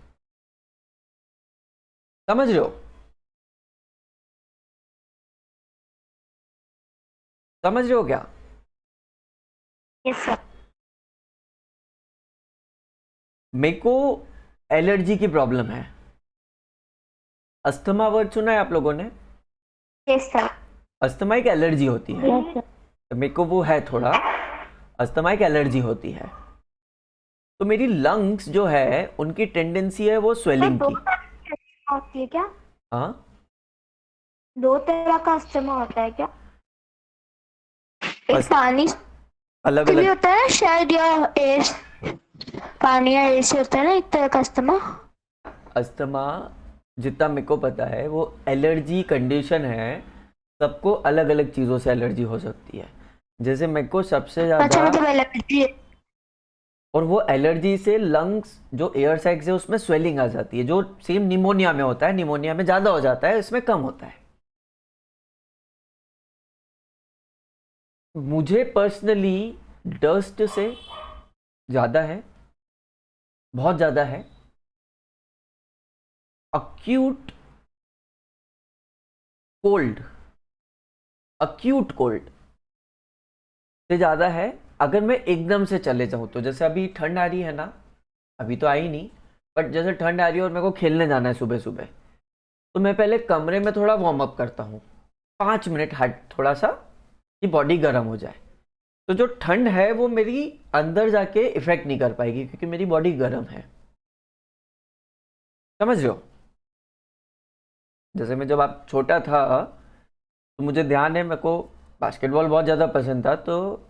समझ रहे हो? समझ रहे हो क्या? Yes sir. मेरे को एलर्जी की प्रॉब्लम है। अस्थमा वर्ड सुना है आप लोगों ने? Yes sir. अस्थमा एक एलर्जी होती है, यस सर। तो मेरे को वो है थोड़ा। अस्थमा एक एलर्जी होती है। तो मेरी लंग्स जो है उनकी टेंडेंसी है वो स्वेलिंग दो की। तरह की अस्थमा होती है क्या? हाँ, 2 तरह का अस्थमा होता है क्या? एक अस, पानी अलग से भी अलग। होता है शायद, या एयर, पानी या एयर से होता है ना एक तरह का अस्थमा। अस्थमा जितना मेरे को पता है वो एलर्जी कंडीशन है, सबको अलग अलग चीज़ों से एलर्जी हो सकती है। जैसे मेरे को सबसे ज़्यादा, अच्छा, मतलब एलर्जी है। और वो एलर्जी से लंग्स जो एयर सैक्स है उसमें स्वेलिंग आ जाती है, जो सेम निमोनिया में होता है। निमोनिया में ज़्यादा हो जाता है, इसमें कम होता है। मुझे पर्सनली डस्ट से ज़्यादा है, बहुत ज़्यादा है। अक्यूट कोल्ड, अक्यूट कोल्ड से ज़्यादा है अगर मैं एकदम से चले जाऊँ तो। जैसे अभी ठंड आ रही है ना, अभी तो आई नहीं, बट जैसे ठंड आ रही है और मेरे को खेलने जाना है सुबह सुबह, तो मैं पहले कमरे में थोड़ा वार्म अप करता हूँ, 5 मिनट हट, थोड़ा सा कि बॉडी गर्म हो जाए। तो जो ठंड है वो मेरी अंदर जाके इफेक्ट नहीं कर पाएगी क्योंकि मेरी बॉडी गर्म है। समझ रहे हो? जैसे मैं जब आप छोटा था तो मुझे ध्यान है, मेरे को बास्केटबॉल बहुत ज़्यादा पसंद था। तो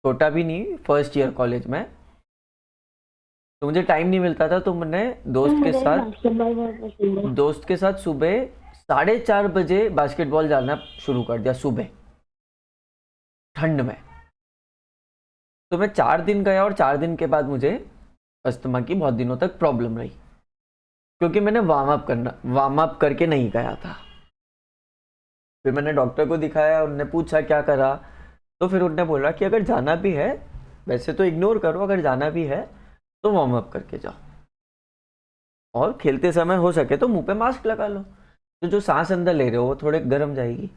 छोटा भी नहीं, फर्स्ट ईयर कॉलेज में, तो मुझे टाइम नहीं मिलता था, तो मैंने दोस्त के साथ सुबह 4:30 बजे बास्केटबॉल जाना शुरू कर दिया सुबह, ठंड में। तो मैं 4 दिन गया और 4 दिन के बाद मुझे अस्थमा की बहुत दिनों तक प्रॉब्लम रही, क्योंकि मैंने वार्म अप करके नहीं गया था। फिर मैंने डॉक्टर को दिखाया, उनने पूछा क्या करा, तो फिर उनने बोला कि अगर जाना भी है, वैसे तो इग्नोर करो, अगर जाना भी है तो वार्म अप करके जाओ, और खेलते समय हो सके तो मुंह पे मास्क लगा लो, तो जो सांस अंदर ले रहे हो वो थोड़े गर्म जाएगी।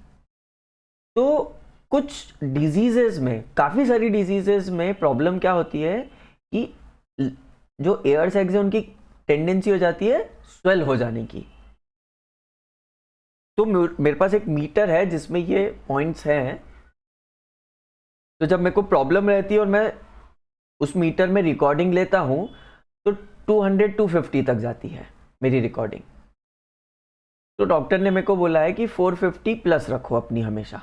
तो कुछ डिजीजेज में, काफ़ी सारी डिजीजेज में प्रॉब्लम क्या होती है कि जो एयर सैक्स है उनकी टेंडेंसी हो जाती है स्वेल हो जाने की। तो मेरे पास एक मीटर है जिसमें ये पॉइंट्स हैं। तो जब मेरे को प्रॉब्लम रहती है और मैं उस मीटर में रिकॉर्डिंग लेता हूँ तो 200-250 तक जाती है मेरी रिकॉर्डिंग। तो डॉक्टर ने मेरे को बोला है कि 450 प्लस रखो अपनी, हमेशा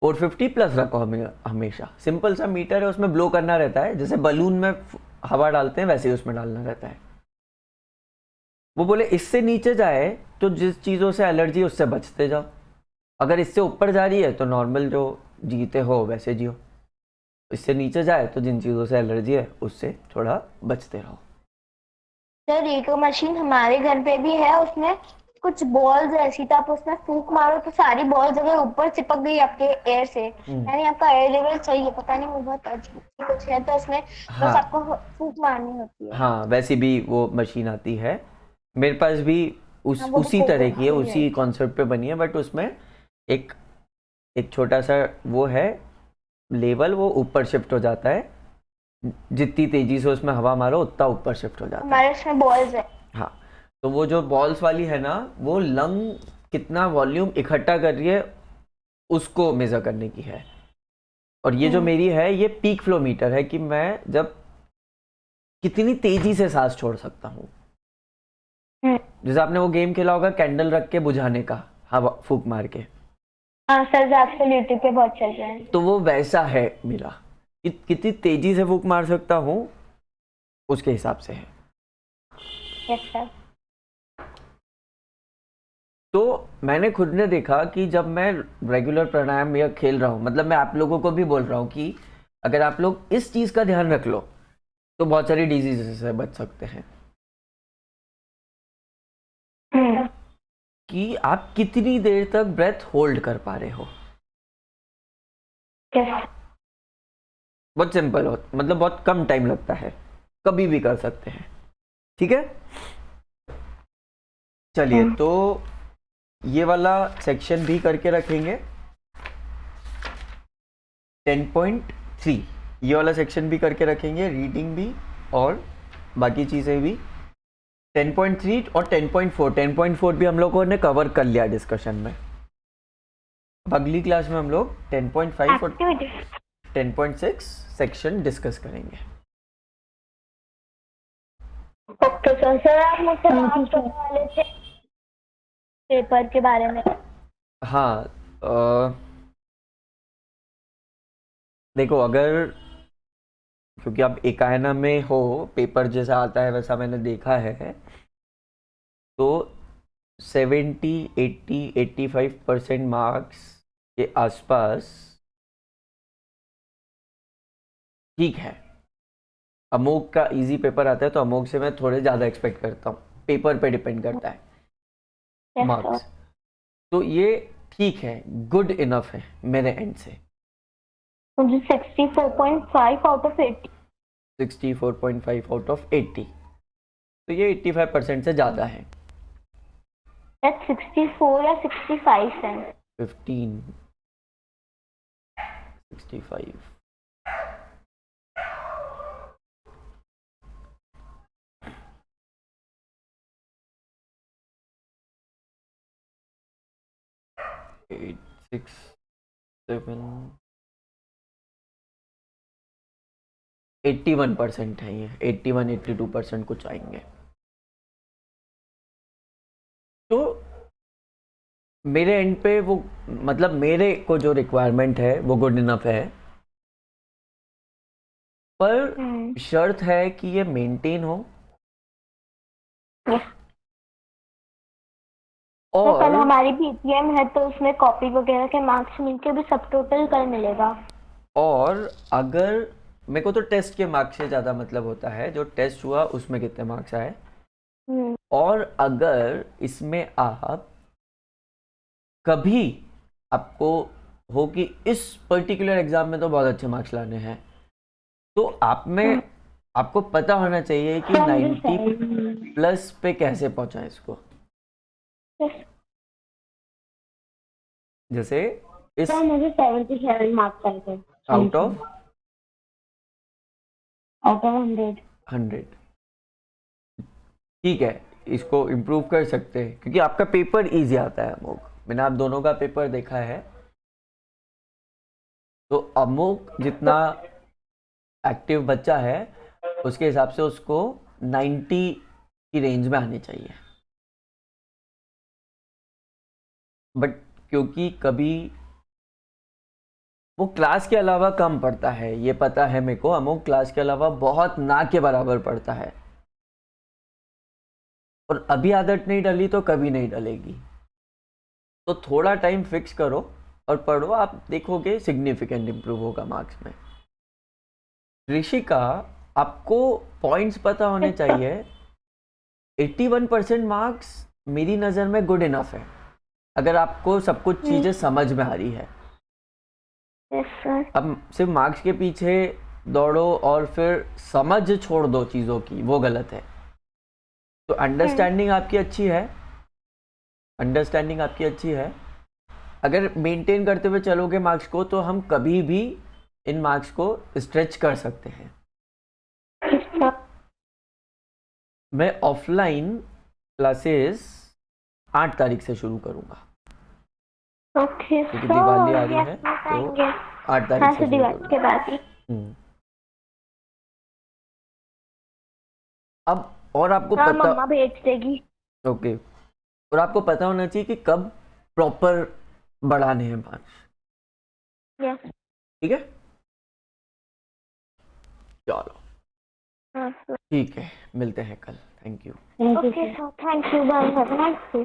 450 प्लस रखो हमेशा। सिंपल सा मीटर है, उसमें ब्लो करना रहता है, जैसे बलून में हवा डालते हैं वैसे ही उसमें डालना रहता है। वो बोले इससे नीचे जाए तो जिस चीज़ों से एलर्जी उससे बचते जाओ, अगर इससे ऊपर जा रही है तो नॉर्मल जो जीते हो वैसे जियो, इससे नीचे जाए तो जिन चीज़ों से एलर्जी है उससे थोड़ा बचते रहो। सर एक मशीन हमारे घर पे भी है, उसमें कुछ बॉल्स ऐसी था, आप उसमें फूंक मारो तो सारी बॉल्स अगर ऊपर चिपक गई आपके एयर से, यानी आपका एयर लेवल सही है, पता नहीं वो बहुत अजीब कुछ है, तो उसमें बस हाँ आपको फूंक मारनी होती है। हाँ, वैसी भी वो मशीन आती है, मेरे पास भी हाँ, वो भी उसी तरह की है, सही उसी कॉन्सेप्ट पे बनी है, बट उसमें एक एक छोटा सा वो है लेवल, वो ऊपर शिफ्ट हो जाता है, जितनी तेजी से उसमें हवा मारो उतना ऊपर शिफ्ट हो जाता है। हमारे उसमें बॉल्स है। हाँ, तो वो जो बॉल्स वाली है ना, वो लंग कितना वॉल्यूम इकट्ठा कर रही है उसको मेजर करने की है। और ये जो मेरी है ये पीक फ्लो मीटर है कि मैं जब कितनी तेजी से सांस छोड़ सकता हूँ। जैसे आपने वो गेम खेला होगा कैंडल रख के बुझाने का, हवा फूक मार के, हाँ सर, आजकल यूट्यूब पे बहुत चल रहा है। तो वो वैसा है मेरा, कितनी तेजी से फूक मार सकता हूँ उसके हिसाब से है। Yes sir. तो मैंने खुद ने देखा कि जब मैं रेगुलर प्राणायाम या खेल रहा हूँ, मतलब मैं आप लोगों को भी बोल रहा हूँ कि अगर आप लोग इस चीज़ का ध्यान रख लो तो बहुत सारी डिजीज से बच सकते हैं। कि आप कितनी देर तक ब्रेथ होल्ड कर पा रहे हो। बहुत सिंपल हो, मतलब बहुत कम टाइम लगता है, कभी भी कर सकते हैं। ठीक है, चलिए तो ये वाला सेक्शन भी करके रखेंगे। 10.3 ये वाला सेक्शन भी करके रखेंगे, रीडिंग भी और बाकी चीज़ें भी। 10.3 और 10.4 भी हम लोगों ने कवर कर लिया डिस्कशन में। अब अगली क्लास में हम लोग 10.5 और एक्टिविटी 10.6 सेक्शन डिस्कस करेंगे। Okay sir. सर आप मुझसे बात करने वाले थे पेपर के बारे में। हाँ, देखो, अगर क्योंकि आप एकायना में हो, पेपर जैसा आता है वैसा मैंने देखा है, तो 70, 80, 85% मार्क्स के आसपास ठीक है। अमोक का इजी पेपर आता है तो अमोक से मैं थोड़े ज़्यादा एक्सपेक्ट करता हूँ, पेपर पे डिपेंड करता है Yes, मार्क्स। sir. तो ये ठीक है, गुड इनफ है मेरे एंड से। मुझे 64.5 आउट ऑफ 80। 64.5 आउट ऑफ 80, तो ये 85% से ज़्यादा है। That's 64 या 65 सेंट। 15, 65, एट, 6, 7, 81% है ये, 81, 82% कुछ आएंगे। तो मेरे एंड पे वो, मतलब मेरे को जो रिक्वायरमेंट है वो गुड इनफ है, पर शर्त है कि ये मेंटेन हो। Yes. और कल हमारी पीटीएम है तो उसमें कॉपी वगैरह के मार्क्स मिलके भी सब टोटल कल मिलेगा। और अगर मेरे को तो टेस्ट के मार्क्स से ज़्यादा मतलब होता है, जो टेस्ट हुआ उसमें कितने मार्क्स आए। और अगर इसमें आप कभी आपको हो कि इस पर्टिकुलर एग्जाम में तो बहुत अच्छे मार्क्स लाने हैं, तो आप में आपको पता होना चाहिए कि 90 प्लस पे कैसे पहुंचा इसको। जैसे इस सर मुझे 77 मार्क्स आए थे आउट ऑफ आउट ऑफ 100। 100, ठीक है, इसको इम्प्रूव कर सकते हैं क्योंकि आपका पेपर इजी आता है अमोक। मैंने आप दोनों का पेपर देखा है, तो अमोक जितना एक्टिव बच्चा है उसके हिसाब से उसको 90 की रेंज में आनी चाहिए। बट क्योंकि कभी वो क्लास के अलावा कम पढ़ता है, ये पता है मेरे को, अमोक क्लास के अलावा बहुत ना के बराबर पढ़ता है, और अभी आदत नहीं डली तो कभी नहीं डलेगी। तो थोड़ा टाइम फिक्स करो और पढ़ो, आप देखोगे सिग्निफिकेंट इंप्रूव होगा मार्क्स में। ऋषिका, आपको पॉइंट्स पता होने चाहिए। 81% मार्क्स मेरी नज़र में गुड इनफ है, अगर आपको सब कुछ चीज़ें समझ में आ रही है। अब सिर्फ मार्क्स के पीछे दौड़ो और फिर समझ छोड़ दो चीज़ों की, वो गलत है। तो अंडरस्टैंडिंग आपकी अच्छी है, अंडरस्टैंडिंग आपकी अच्छी है। अगर मेंटेन करते हुए चलोगे मार्क्स को, तो हम कभी भी इन मार्क्स को स्ट्रेच कर सकते हैं। मैं ऑफलाइन क्लासेस 8 तारीख से शुरू करूंगा, ओके क्योंकि दिवाली आ रही है तो 8 तारीख से शुरू दिवाली के बाद ही। करूंगा। अब और आपको हाँ, पता, मम्मा भेज देगी। ओके, और आपको पता होना चाहिए कि कब प्रॉपर बढ़ाने हैं मार्क्स, यस। ठीक है? चलो हाँ, ठीक है, मिलते हैं कल। Thank you. Okay sir, thank you, bye, have a nice day.